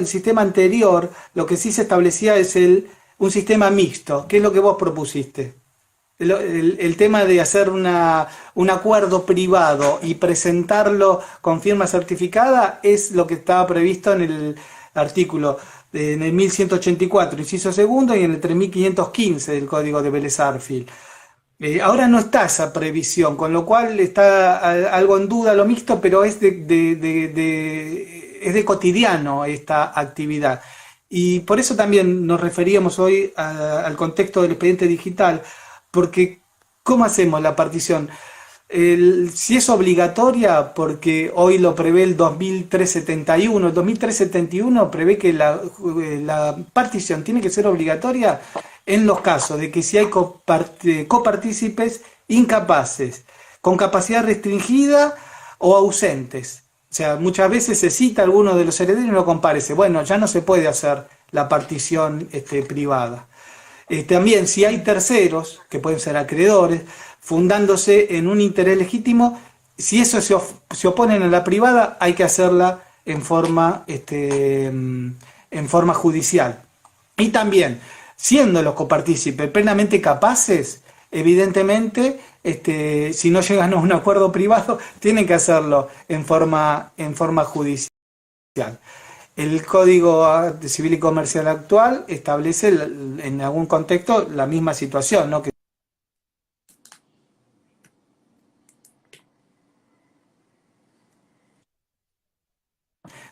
sistema anterior, lo que sí se establecía es un sistema mixto. ¿Qué es lo que vos propusiste? El tema de hacer un acuerdo privado y presentarlo con firma certificada es lo que estaba previsto en el artículo, en el 1184, inciso segundo, y en el 3515 del Código de Vélez Sarsfield. Ahora no está esa previsión, con lo cual está algo en duda lo mixto, pero es de cotidiano esta actividad. Y por eso también nos referíamos hoy al contexto del expediente digital, porque ¿cómo hacemos la partición? Si es obligatoria, porque hoy lo prevé el 2371, el 2371 prevé que la partición tiene que ser obligatoria en los casos de que si hay copartícipes incapaces, con capacidad restringida o ausentes. O sea, muchas veces se cita a alguno de los herederos y no comparece. Bueno, ya no se puede hacer la partición privada. También si hay terceros, que pueden ser acreedores, fundándose en un interés legítimo, si eso se oponen a la privada, hay que hacerla en forma judicial. Y también, siendo los copartícipes plenamente capaces, Evidentemente, si no llegan a un acuerdo privado, tienen que hacerlo en forma judicial. El Código Civil y Comercial actual establece en algún contexto la misma situación, ¿no? Que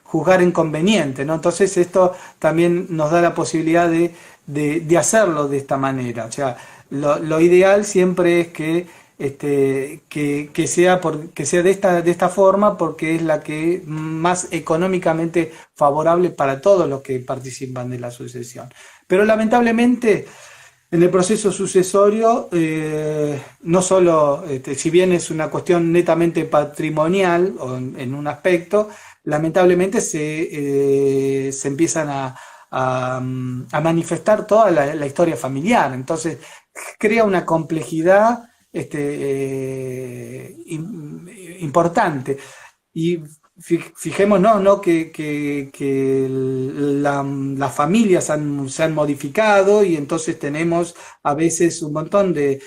juzgar inconveniente, ¿no? Entonces esto también nos da la posibilidad de hacerlo de esta manera. O sea, lo ideal siempre es que sea, que sea de esta forma porque es la que más económicamente favorable para todos los que participan de la sucesión. Pero lamentablemente en el proceso sucesorio, no solo, si bien es una cuestión netamente patrimonial o en un aspecto, lamentablemente se empiezan a manifestar toda la historia familiar. Entonces, crea una complejidad importante. Y fijémonos, ¿no? Que las familias se han modificado y entonces tenemos a veces un montón de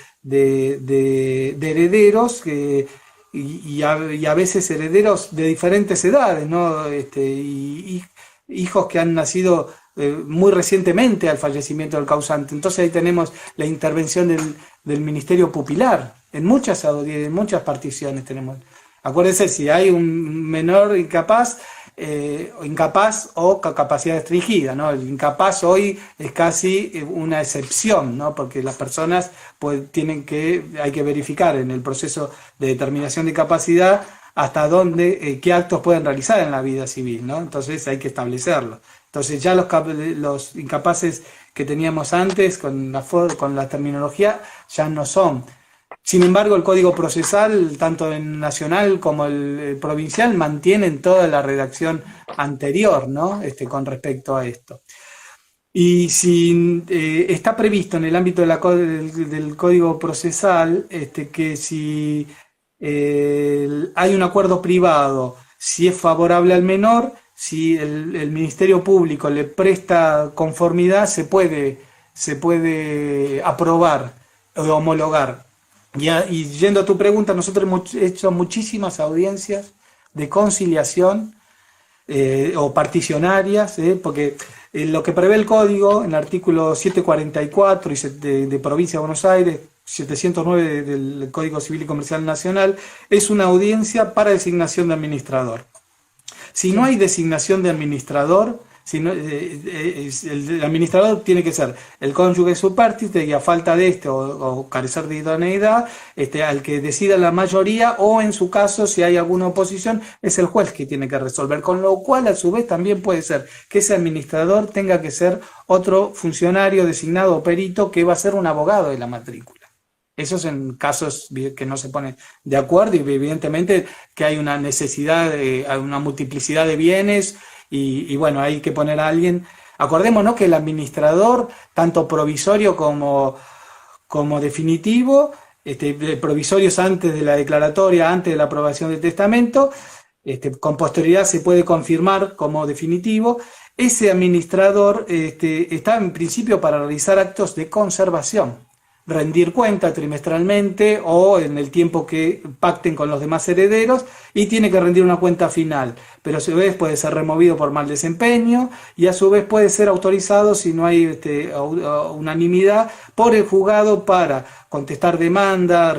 herederos y a veces herederos de diferentes edades, ¿no? Y hijos que han nacido muy recientemente al fallecimiento del causante. Entonces ahí tenemos la intervención del Ministerio Pupilar. En muchas particiones tenemos. Acuérdense, si hay un menor incapaz o con capacidad restringida, ¿no? El incapaz hoy es casi una excepción, ¿no? Porque las personas pues hay que verificar en el proceso de determinación de capacidad hasta dónde, qué actos pueden realizar en la vida civil, ¿no? Entonces hay que establecerlo. Entonces ya los incapaces que teníamos antes con la terminología ya no son. Sin embargo, el Código Procesal, tanto el nacional como el provincial, mantienen toda la redacción anterior, ¿no? Con respecto a esto. Y si está previsto en el ámbito del Código Procesal que si hay un acuerdo privado, si es favorable al menor, si el Ministerio Público le presta conformidad, se puede aprobar o homologar. Y yendo a tu pregunta, nosotros hemos hecho muchísimas audiencias de conciliación o particionarias, porque lo que prevé el código en el artículo 744 de Provincia de Buenos Aires, 709 del Código Civil y Comercial Nacional, es una audiencia para designación de administrador. Si no hay designación de administrador, el administrador tiene que ser el cónyuge subpartite y a falta de o carecer de idoneidad, al que decida la mayoría o en su caso, si hay alguna oposición, es el juez que tiene que resolver. Con lo cual, a su vez, también puede ser que ese administrador tenga que ser otro funcionario designado o perito que va a ser un abogado de la matrícula. Eso es en casos que no se ponen de acuerdo y evidentemente que hay una necesidad, hay una multiplicidad de bienes y bueno, hay que poner a alguien. Acordémonos que el administrador, tanto provisorio como definitivo, provisorios antes de la declaratoria, antes de la aprobación del testamento, con posterioridad se puede confirmar como definitivo. Ese administrador está en principio para realizar actos de conservación, rendir cuenta trimestralmente o en el tiempo que pacten con los demás herederos y tiene que rendir una cuenta final, pero a su vez puede ser removido por mal desempeño y a su vez puede ser autorizado si no hay unanimidad por el juzgado para contestar demanda,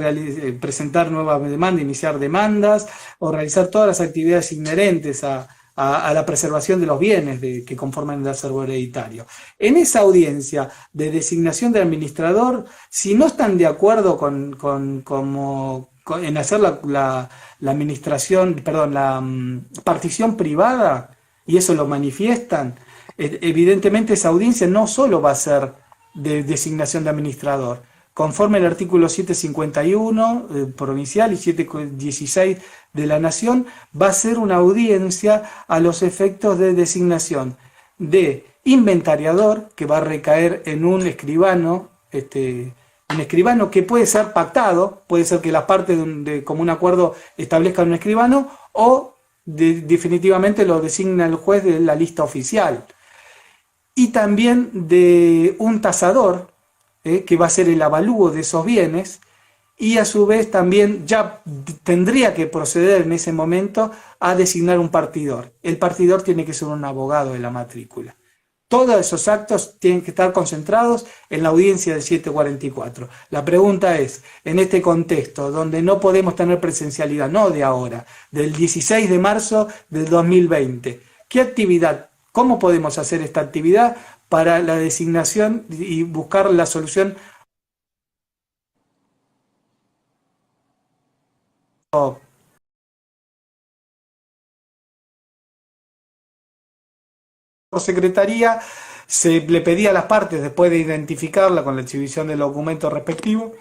presentar nuevas demandas, iniciar demandas o realizar todas las actividades inherentes a la preservación de los bienes que conforman el acervo hereditario. En esa audiencia de designación del administrador, si no están de acuerdo en hacer la administración, perdón, la partición privada, y eso lo manifiestan, evidentemente esa audiencia no solo va a ser de designación de administrador. Conforme el artículo 751 provincial y 716 de la Nación, va a ser una audiencia a los efectos de designación de inventariador, que va a recaer en un escribano que puede ser pactado, puede ser que las partes de común acuerdo establezcan un escribano o definitivamente lo designa el juez de la lista oficial. Y también de un tasador, que va a ser el avalúo de esos bienes, y a su vez también ya tendría que proceder en ese momento a designar un partidor. El partidor tiene que ser un abogado de la matrícula. Todos esos actos tienen que estar concentrados en la audiencia del 744. La pregunta es, en este contexto, donde no podemos tener presencialidad, no de ahora, del 16 de marzo del 2020, ¿qué actividad, cómo podemos hacer esta actividad para la designación y buscar la solución por secretaría? Se le pedía a las partes, después de identificarla con la exhibición del documento respectivo,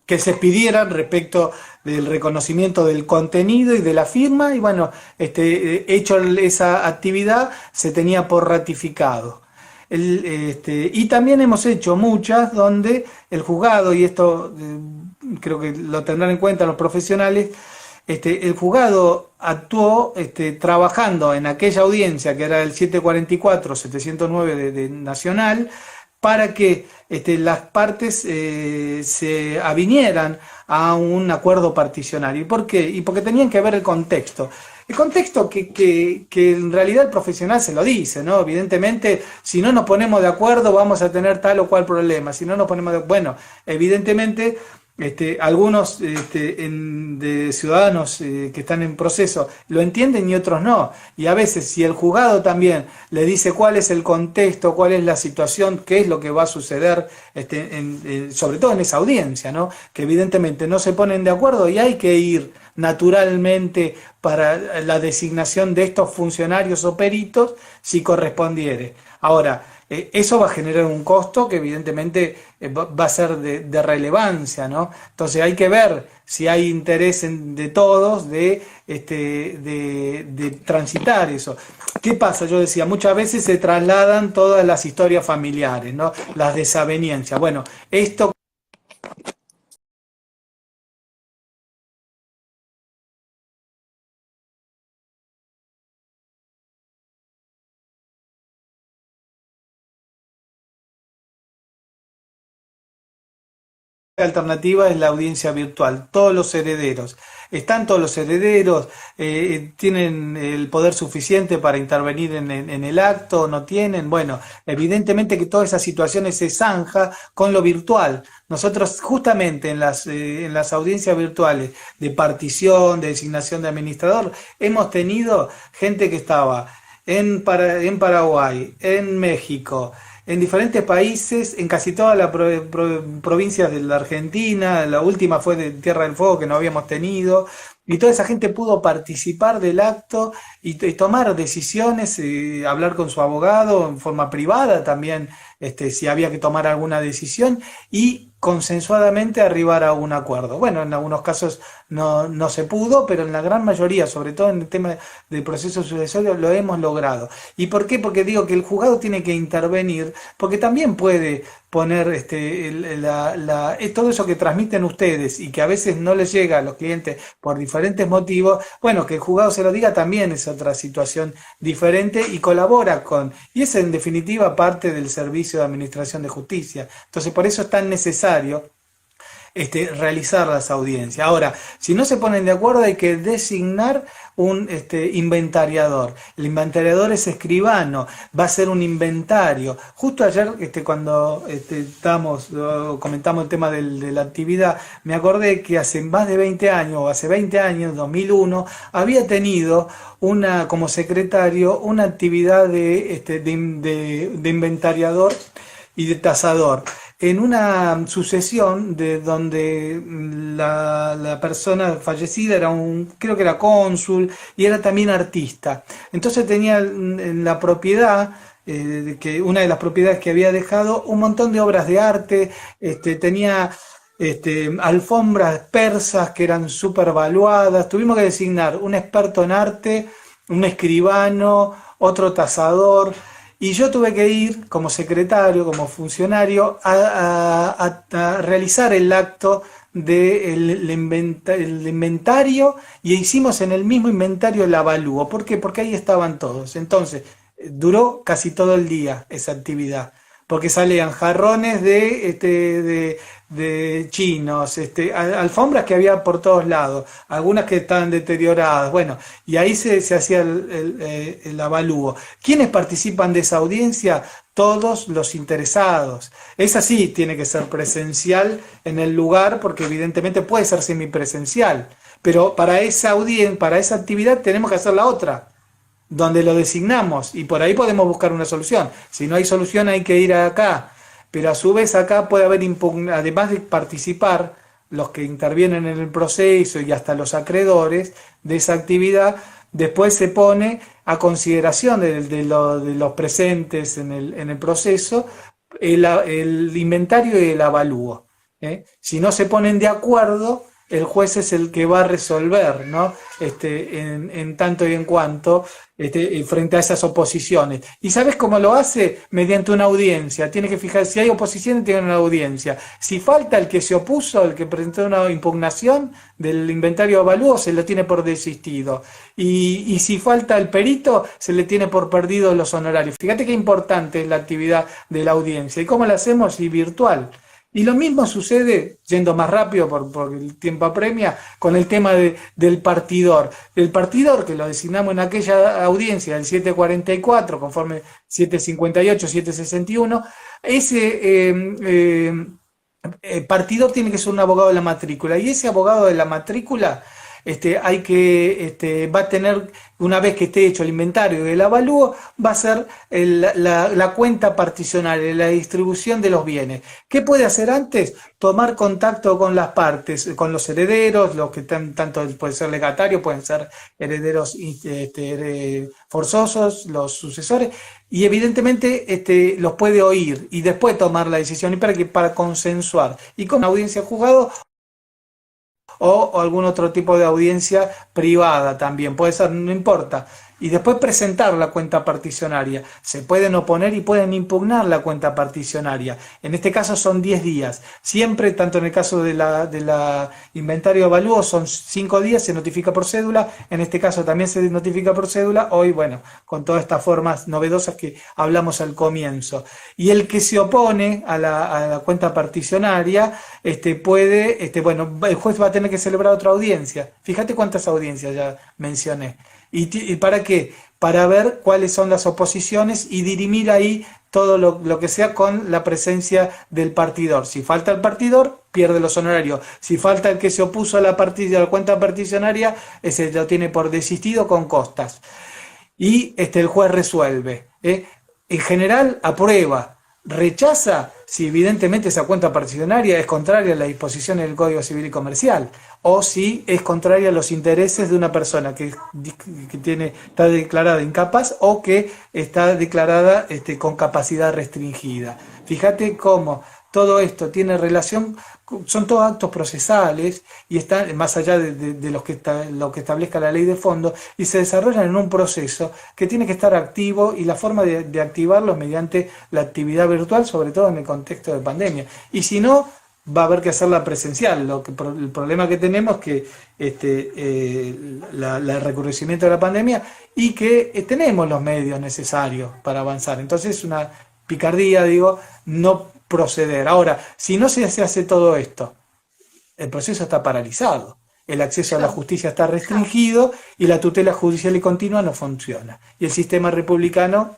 que se pidieran respecto del reconocimiento del contenido y de la firma, y bueno, hecho esa actividad, se tenía por ratificado. Y también hemos hecho muchas donde el juzgado, y esto creo que lo tendrán en cuenta los profesionales, el juzgado actuó trabajando en aquella audiencia que era el 744-709 de Nacional, para que las partes se avinieran a un acuerdo particionario. ¿Y por qué? Y porque tenían que ver el contexto. El contexto que en realidad el profesional se lo dice, ¿no? Evidentemente, si no nos ponemos de acuerdo vamos a tener tal o cual problema. Si no nos ponemos de acuerdo, bueno, evidentemente algunos de ciudadanos que están en proceso lo entienden y otros no. Y a veces si el juzgado también le dice cuál es el contexto, cuál es la situación, qué es lo que va a suceder, sobre todo en esa audiencia, ¿no? Que evidentemente no se ponen de acuerdo y hay que ir naturalmente para la designación de estos funcionarios o peritos si correspondiere. Ahora, eso va a generar un costo que evidentemente va a ser de relevancia, ¿no? Entonces hay que ver si hay interés de todos de transitar eso. ¿Qué pasa? Yo decía, muchas veces se trasladan todas las historias familiares, ¿no? Las desavenencias. Bueno, esto alternativa es la audiencia virtual, todos los herederos. Están todos los herederos, tienen el poder suficiente para intervenir en el acto, no tienen. Bueno, evidentemente que todas esas situaciones se zanja con lo virtual. Nosotros justamente en las audiencias virtuales de partición, de designación de administrador, hemos tenido gente que estaba en Paraguay, en México, en diferentes países, en casi todas las provincias de la Argentina. La última fue de Tierra del Fuego, que no habíamos tenido, y toda esa gente pudo participar del acto y tomar decisiones, hablar con su abogado en forma privada también, si había que tomar alguna decisión, y consensuadamente arribar a un acuerdo. Bueno, en algunos casos no se pudo, pero en la gran mayoría, sobre todo en el tema del proceso sucesorio, lo hemos logrado. ¿Y por qué? Porque digo que el juzgado tiene que intervenir, porque también puede poner todo eso que transmiten ustedes y que a veces no les llega a los clientes por diferentes motivos. Bueno, que el juzgado se lo diga también es otra situación diferente y colabora y es en definitiva parte del servicio de administración de justicia. Entonces por eso es tan necesario realizar las audiencias. Ahora, si no se ponen de acuerdo hay que designar un inventariador. El inventariador es escribano, va a ser un inventario. Justo ayer, cuando comentamos el tema de la actividad, me acordé que hace más de 20 años, o hace 20 años, 2001, había tenido como secretario una actividad de inventariador y de tasador, en una sucesión de donde la persona fallecida creo que era cónsul y era también artista. Entonces tenía en la propiedad, una de las propiedades que había dejado, un montón de obras de arte, tenía alfombras persas que eran súper valuadas. Tuvimos que designar un experto en arte, un escribano, otro tasador. Y yo tuve que ir como secretario, como funcionario, a realizar el acto del inventario, y hicimos en el mismo inventario el avalúo. ¿Por qué? Porque ahí estaban todos. Entonces, duró casi todo el día esa actividad. porque salían jarrones de chinos, alfombras que había por todos lados, algunas que estaban deterioradas, bueno, y ahí se hacía el avalúo. ¿Quiénes participan de esa audiencia? Todos los interesados. Es así, tiene que ser presencial en el lugar, porque evidentemente puede ser semipresencial, pero para esa audiencia, para esa actividad tenemos que hacer la otra donde lo designamos y por ahí podemos buscar una solución. Si no hay solución hay que ir acá, pero a su vez acá puede haber además de participar los que intervienen en el proceso y hasta los acreedores de esa actividad, después se pone a consideración de los presentes en el proceso el inventario y el avalúo. Si no se ponen de acuerdo, el juez es el que va a resolver, ¿no? En tanto y en cuanto frente a esas oposiciones. ¿Y sabes cómo lo hace? Mediante una audiencia. Tiene que fijar, si hay oposición, tiene una audiencia. Si falta el que se opuso, el que presentó una impugnación del inventario de avalúo, se lo tiene por desistido. Y si falta el perito, se le tiene por perdido los honorarios. Fíjate qué importante es la actividad de la audiencia. ¿Y cómo la hacemos? Y virtual. Y lo mismo sucede, yendo más rápido por el tiempo apremia, con el tema del partidor. El partidor, que lo designamos en aquella audiencia del 744, conforme 758, 761, ese partidor tiene que ser un abogado de la matrícula. Y ese abogado de la matrícula va a tener, una vez que esté hecho el inventario y el avalúo, va a ser la cuenta particional, la distribución de los bienes. ¿Qué puede hacer antes? Tomar contacto con las partes, con los herederos, los que tanto pueden ser legatarios, pueden ser herederos forzosos, los sucesores, y evidentemente los puede oír y después tomar la decisión, y para consensuar. Y con audiencia juzgado o algún otro tipo de audiencia privada también, puede ser, no importa. Y después presentar la cuenta particionaria. Se pueden oponer y pueden impugnar la cuenta particionaria. En este caso son 10 días. Siempre, tanto en el caso de la inventario de avalúo, son 5 días, se notifica por cédula. En este caso también se notifica por cédula. Hoy, bueno, con todas estas formas novedosas que hablamos al comienzo. Y el que se opone a la cuenta particionaria, bueno, el juez va a tener que celebrar otra audiencia. Fíjate cuántas audiencias ya mencioné. ¿Y para qué? Para ver cuáles son las oposiciones y dirimir ahí todo lo que sea con la presencia del partidor. Si falta el partidor, pierde los honorarios. Si falta el que se opuso a la cuenta particionaria, ese lo tiene por desistido con costas. Y el juez resuelve. En general, aprueba. Rechaza si evidentemente esa cuenta particionaria es contraria a las disposiciones del Código Civil y Comercial, o si es contraria a los intereses de una persona que está declarada incapaz o que está declarada con capacidad restringida. Fíjate cómo todo esto tiene relación, son todos actos procesales y están más allá de lo que establezca la ley de fondo, y se desarrollan en un proceso que tiene que estar activo, y la forma de activarlo es mediante la actividad virtual, sobre todo en el contexto de pandemia. Y si no, va a haber que hacerla presencial. El problema que tenemos es que el recrudecimiento de la pandemia, y que tenemos los medios necesarios para avanzar. Entonces es una picardía, digo, no proceder. Ahora, si no se hace todo esto, el proceso está paralizado, el acceso a la justicia está restringido y la tutela judicial y continua no funciona. Y el sistema republicano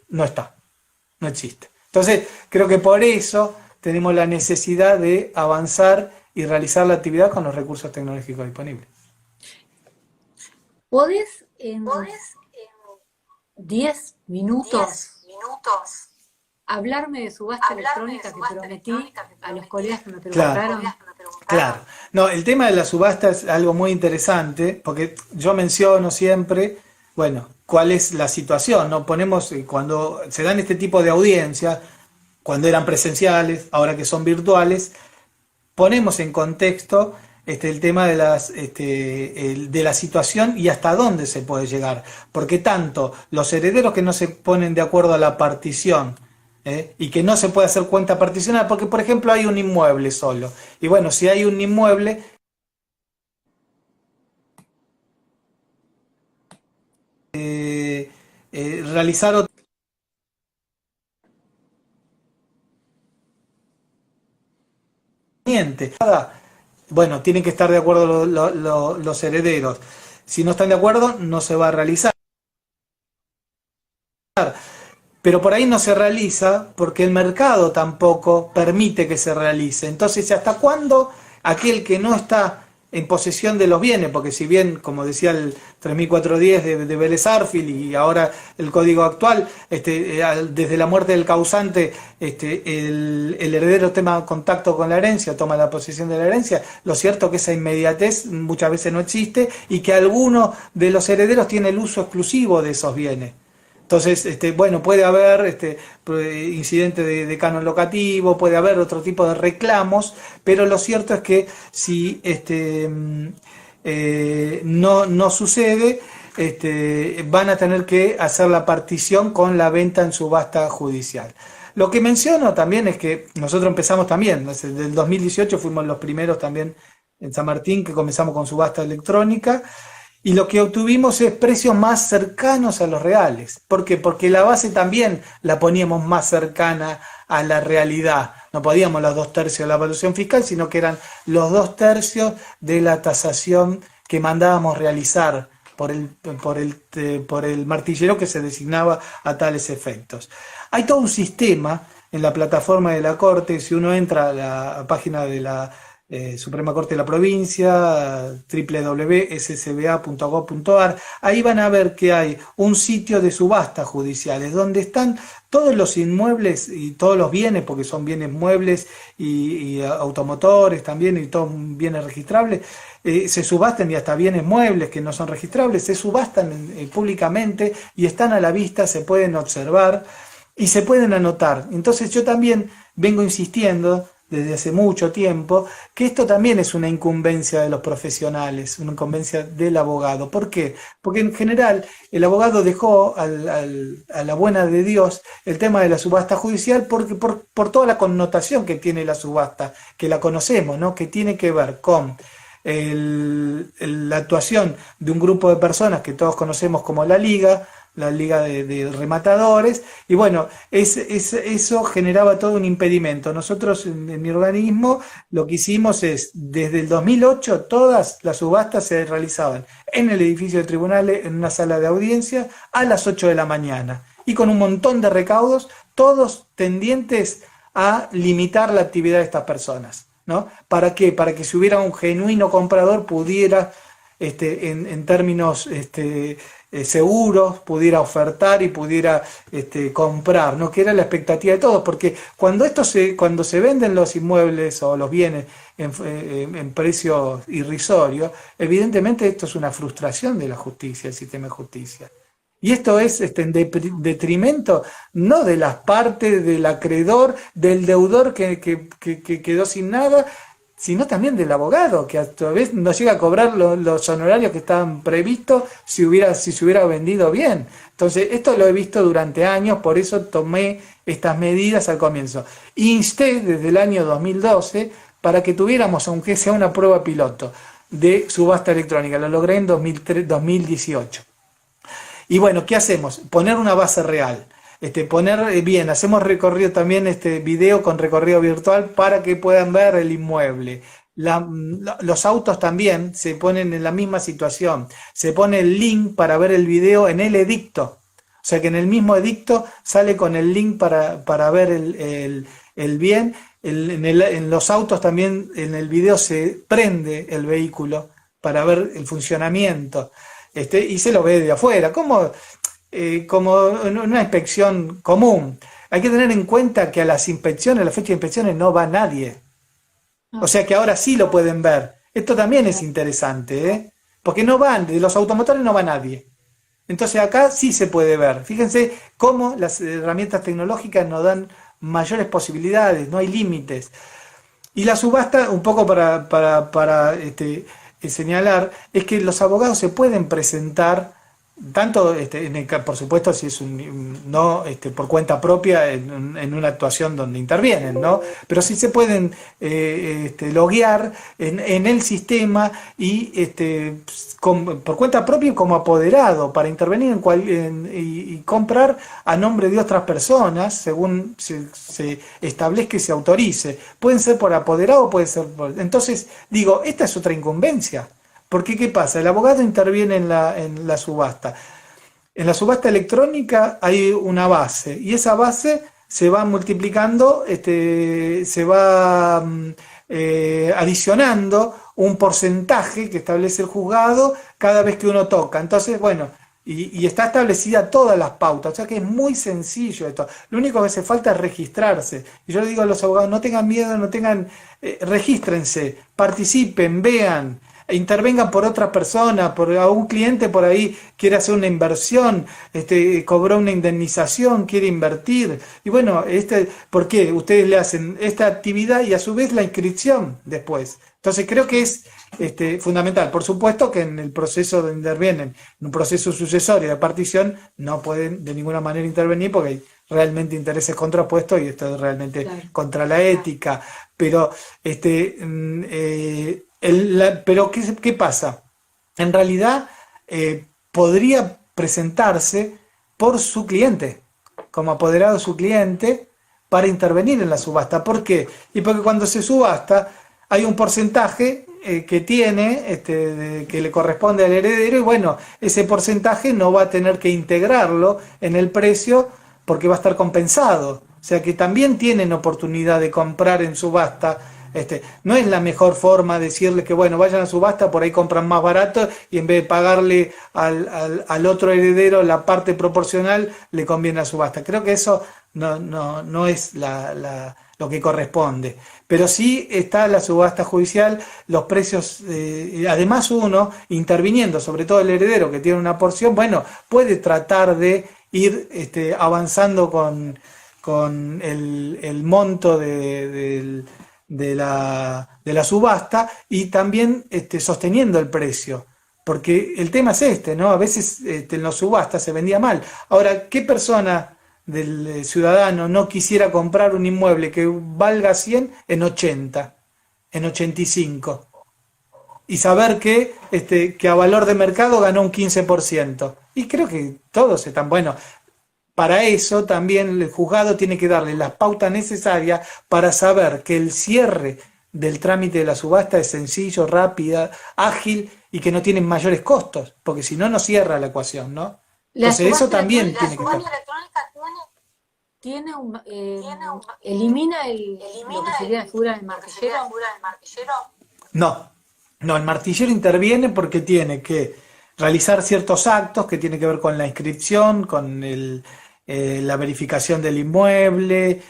no está, no existe. Entonces, creo que por eso tenemos la necesidad de avanzar y realizar la actividad con los recursos tecnológicos disponibles. ¿Podés en 10 minutos hablarme de subasta electrónica que prometí a los colegas que me preguntaron? Claro. No, el tema de la subasta es algo muy interesante, porque yo menciono siempre, bueno, cuál es la situación, ¿no? Ponemos, cuando se dan este tipo de audiencias, cuando eran presenciales, ahora que son virtuales, ponemos en contexto el tema de la situación y hasta dónde se puede llegar. Porque tanto los herederos que no se ponen de acuerdo a la partición, y que no se puede hacer cuenta particional, porque por ejemplo hay un inmueble solo. Y bueno, si hay un inmueble, realizar siguiente. Bueno, tienen que estar de acuerdo los herederos. Si no están de acuerdo, no se va a realizar. Pero por ahí no se realiza porque el mercado tampoco permite que se realice. Entonces, ¿hasta cuándo aquel que no está en posesión de los bienes? Porque si bien, como decía el 3410 de Vélez Arfield y ahora el código actual, desde la muerte del causante, el heredero toma contacto con la herencia, toma la posesión de la herencia, lo cierto es que esa inmediatez muchas veces no existe y que alguno de los herederos tiene el uso exclusivo de esos bienes. Entonces, bueno, puede haber incidente de canon locativo, puede haber otro tipo de reclamos, pero lo cierto es que si no sucede, van a tener que hacer la partición con la venta en subasta judicial. Lo que menciono también es que nosotros empezamos también, desde el 2018 fuimos los primeros también en San Martín que comenzamos con subasta electrónica. Y lo que obtuvimos es precios más cercanos a los reales. ¿Por qué? Porque la base también la poníamos más cercana a la realidad. No podíamos los 2/3 de la evaluación fiscal, sino que eran los 2/3 de la tasación que mandábamos realizar por el martillero que se designaba a tales efectos. Hay todo un sistema en la plataforma de la Corte. Si uno entra a la página de la Suprema Corte de la Provincia, www.ssba.gov.ar, ahí van a ver que hay un sitio de subastas judiciales donde están todos los inmuebles y todos los bienes, porque son bienes muebles y automotores también y todos bienes registrables, se subastan, y hasta bienes muebles que no son registrables, se subastan públicamente y están a la vista, se pueden observar y se pueden anotar. Entonces yo también vengo insistiendo desde hace mucho tiempo, que esto también es una incumbencia de los profesionales, una incumbencia del abogado. ¿Por qué? Porque en general el abogado dejó a la buena de Dios el tema de la subasta judicial por toda la connotación que tiene la subasta, que la conocemos, ¿no? Que tiene que ver con la actuación de un grupo de personas que todos conocemos como la Liga de rematadores, y bueno, eso generaba todo un impedimento. Nosotros en mi organismo lo que hicimos es, desde el 2008, todas las subastas se realizaban en el edificio de tribunales, en una sala de audiencia, a las 8 de la mañana, y con un montón de recaudos, todos tendientes a limitar la actividad de estas personas, ¿no? ¿Para qué? Para que si hubiera un genuino comprador pudiera, en términos seguros, pudiera ofertar y pudiera comprar, ¿no? Que era la expectativa de todos, porque cuando se venden los inmuebles o los bienes en precios irrisorios, evidentemente esto es una frustración de la justicia, el sistema de justicia. Y esto es en detrimento no de las partes, del acreedor, del deudor que quedó sin nada, sino también del abogado, que a su vez no llega a cobrar los honorarios que estaban previstos si se hubiera vendido bien. Entonces, esto lo he visto durante años, por eso tomé estas medidas al comienzo. Insté desde el año 2012 para que tuviéramos, aunque sea una prueba piloto, de subasta electrónica. Lo logré en 2018. Y bueno, ¿qué hacemos? Poner una base real. Hacemos recorrido también, video con recorrido virtual para que puedan ver el inmueble. Los autos también se ponen en la misma situación. Se pone el link para ver el video en el edicto. O sea que en el mismo edicto sale con el link para ver el bien. En los autos también en el video se prende el vehículo para ver el funcionamiento. Y se lo ve de afuera, como una inspección común. Hay que tener en cuenta que a las inspecciones, a la fecha de inspecciones, no va nadie. O sea que ahora sí lo pueden ver. Esto también es interesante, porque de los automotores no va nadie. Entonces acá sí se puede ver. Fíjense cómo las herramientas tecnológicas nos dan mayores posibilidades, no hay límites. Y la subasta, un poco para señalar, es que los abogados se pueden presentar tanto por supuesto si es no por cuenta propia en una actuación donde intervienen, ¿no? Pero sí se pueden loguear en el sistema y por cuenta propia y como apoderado para intervenir y comprar a nombre de otras personas según se establezca y se autorice. Pueden ser por apoderado, puede ser por... Entonces, digo, esta es otra incumbencia. Porque, ¿qué pasa? El abogado interviene en la subasta. En la subasta electrónica hay una base y esa base se va multiplicando, se va adicionando un porcentaje que establece el juzgado cada vez que uno toca. Entonces, bueno, y está establecida todas las pautas, o sea que es muy sencillo esto. Lo único que hace falta es registrarse. Y yo le digo a los abogados, no tengan miedo, regístrense, participen, vean, intervengan por otra persona, por a un cliente por ahí quiere hacer una inversión, cobró una indemnización, quiere invertir. Y bueno, ¿por qué? Ustedes le hacen esta actividad y a su vez la inscripción después. Entonces creo que es fundamental. Por supuesto que en el proceso donde intervienen, en un proceso sucesorio de partición, no pueden de ninguna manera intervenir porque hay realmente intereses contrapuestos y esto es realmente claro, contra la ética. Pero pero ¿qué pasa? En realidad podría presentarse por su cliente, como apoderado de su cliente, para intervenir en la subasta. ¿Por qué? Y porque cuando se subasta hay un porcentaje que tiene, que le corresponde al heredero, y bueno, ese porcentaje no va a tener que integrarlo en el precio porque va a estar compensado. O sea que también tienen oportunidad de comprar en subasta. No es la mejor forma decirle que bueno, vayan a subasta, por ahí compran más barato y en vez de pagarle al otro heredero la parte proporcional, le conviene a subasta. Creo que eso no es lo que corresponde. Pero sí está la subasta judicial, los precios, además uno interviniendo, sobre todo el heredero que tiene una porción, bueno, puede tratar de ir avanzando con el monto de la subasta y también sosteniendo el precio. Porque el tema es ¿no? A veces en las subastas se vendía mal. Ahora, ¿qué persona del ciudadano no quisiera comprar un inmueble que valga 100 en 80, en 85? Y saber que a valor de mercado ganó un 15%. Y creo que todos están buenos. Para eso también el juzgado tiene que darle las pautas necesarias para saber que el cierre del trámite de la subasta es sencillo, rápida, ágil y que no tiene mayores costos, porque si no, no cierra la ecuación, ¿no? Entonces eso también tiene que estar. La electrónica elimina lo que sería la figura del martillero. No, el martillero interviene porque tiene que realizar ciertos actos que tienen que ver con la inscripción, con la verificación del inmueble.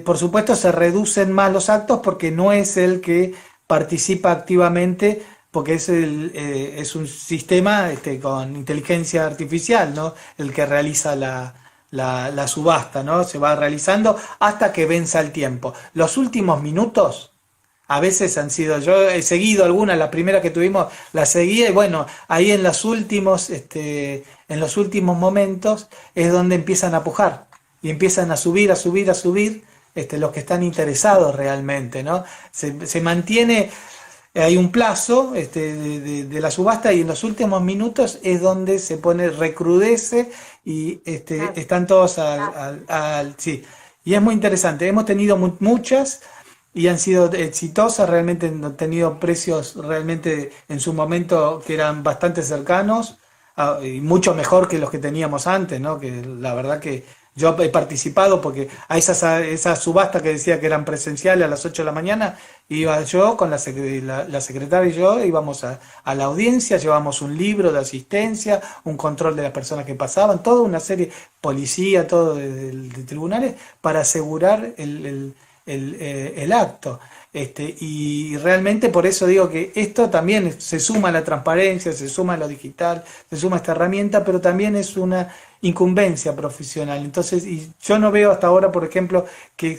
Por supuesto se reducen más los actos porque no es el que participa activamente, porque es un sistema con inteligencia artificial, ¿no? El que realiza la subasta, ¿no? Se va realizando hasta que venza el tiempo. Los últimos minutos a veces han sido, yo he seguido algunas, la primera que tuvimos la seguía y bueno, ahí en los últimos momentos es donde empiezan a pujar y empiezan a subir los que están interesados realmente, ¿no? Se mantiene, hay un plazo de la subasta y en los últimos minutos es donde se recrudece y están todos sí. Y es muy interesante, hemos tenido muchas y han sido exitosas, realmente han tenido precios realmente en su momento que eran bastante cercanos y mucho mejor que los que teníamos antes, ¿no? Que la verdad que yo he participado porque a esas subastas que decía que eran presenciales a las 8 de la mañana, iba yo con la secretaria y yo, íbamos a la audiencia, llevamos un libro de asistencia, un control de las personas que pasaban, toda una serie, policía, todo de tribunales, para asegurar el acto. Y realmente por eso digo que esto también se suma a la transparencia, se suma a lo digital, se suma a esta herramienta, pero también es una incumbencia profesional. Entonces, y yo no veo hasta ahora, por ejemplo, que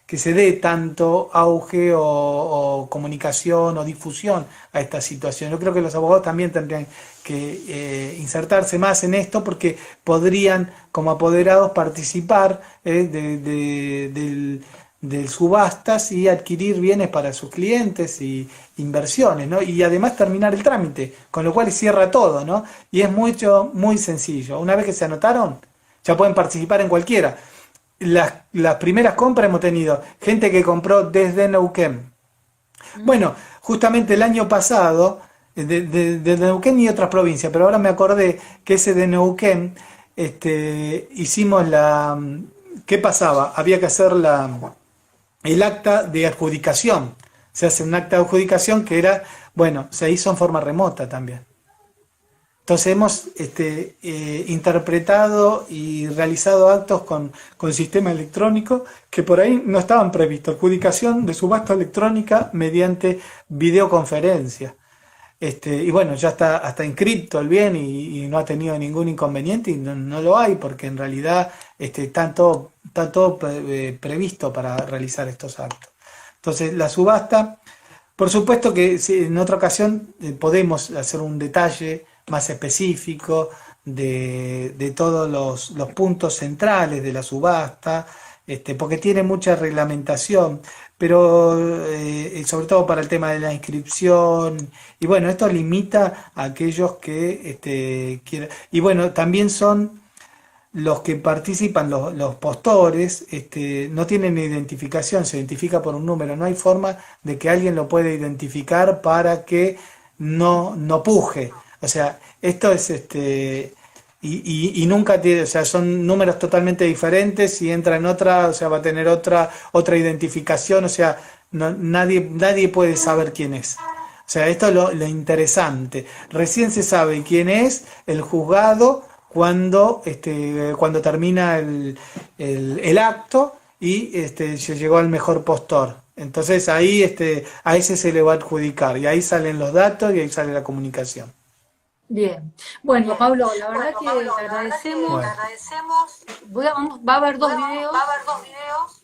que se dé tanto auge o comunicación o difusión a esta situación. Yo creo que los abogados también tendrían que insertarse más en esto porque podrían, como apoderados, participar del subastas y adquirir bienes para sus clientes y inversiones, ¿no? Y además terminar el trámite, con lo cual cierra todo, ¿no? Y es muy sencillo. Una vez que se anotaron, ya pueden participar en cualquiera. Las primeras compras hemos tenido gente que compró desde Neuquén. Bueno, justamente el año pasado, de Neuquén y otras provincias, pero ahora me acordé que ese de Neuquén, hicimos ¿qué pasaba? Había que hacer el acta de adjudicación. Se hace un acta de adjudicación que era, bueno, se hizo en forma remota también. Entonces hemos interpretado y realizado actos con sistema electrónico que por ahí no estaban previstos. Adjudicación de subasta electrónica mediante videoconferencia. Y bueno, ya está inscripto el bien y no ha tenido ningún inconveniente y no lo hay porque en realidad está todo previsto para realizar estos actos. Entonces la subasta, por supuesto que en otra ocasión podemos hacer un detalle más específico de todos los puntos centrales de la subasta, porque tiene mucha reglamentación, pero sobre todo para el tema de la inscripción, y bueno, esto limita a aquellos que quieran, y bueno, también son los que participan, los postores, no tienen identificación, se identifica por un número, no hay forma de que alguien lo pueda identificar para que no puje. O sea, esto es y nunca tiene, o sea, son números totalmente diferentes y entra en otra, o sea, va a tener otra identificación, o sea, nadie puede saber quién es. O sea, esto es lo interesante. Recién se sabe quién es el juzgado cuando termina el acto y se llegó al mejor postor. Entonces ahí a ese se le va a adjudicar y ahí salen los datos y ahí sale la comunicación. Bien. Bueno, Pablo, la verdad que agradecemos. Bueno. Va a haber dos videos.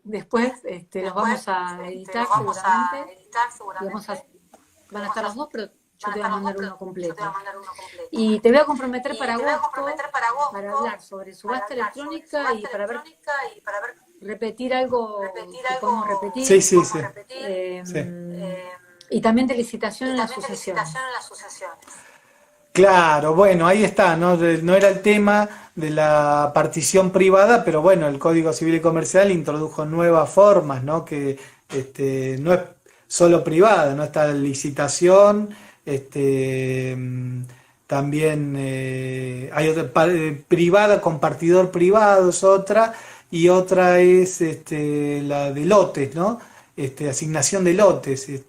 Después los vamos a editar seguramente. Van a estar los dos, pero yo te voy a mandar uno completo. Y te voy a comprometer para agosto para hablar sobre subasta electrónica y para ver repetir algo que podemos repetir. Sí. Sí. Y también de licitación en la asociación. Claro, bueno, ahí está, ¿no? No era el tema de la partición privada, pero bueno, el Código Civil y Comercial introdujo nuevas formas, ¿no? Que no es solo privada, ¿no? Está la licitación, también hay otra privada, compartidor privado es otra, y otra es la de lotes, ¿no? Asignación de lotes, Sí.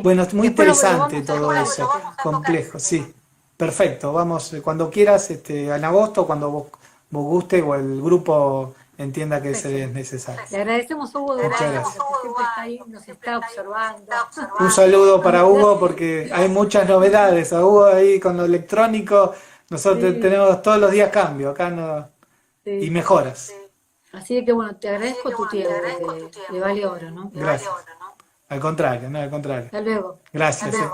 bueno, es muy Después interesante lo todo vamos a eso, tocar. complejo, sí. Perfecto, vamos, cuando quieras, en agosto, cuando vos guste o el grupo entienda que es necesario. Le agradecemos a Hugo Muchas Eduardo, gracias. que siempre está ahí, nos está observando. Un saludo para Hugo porque hay muchas novedades. A Hugo ahí con lo electrónico, nosotros tenemos todos los días cambio, acá no, y mejoras. Así que bueno, te agradezco tu tiempo, de vale oro, ¿no? Gracias. Al contrario, no, al contrario. Hasta luego. Gracias. Hasta luego.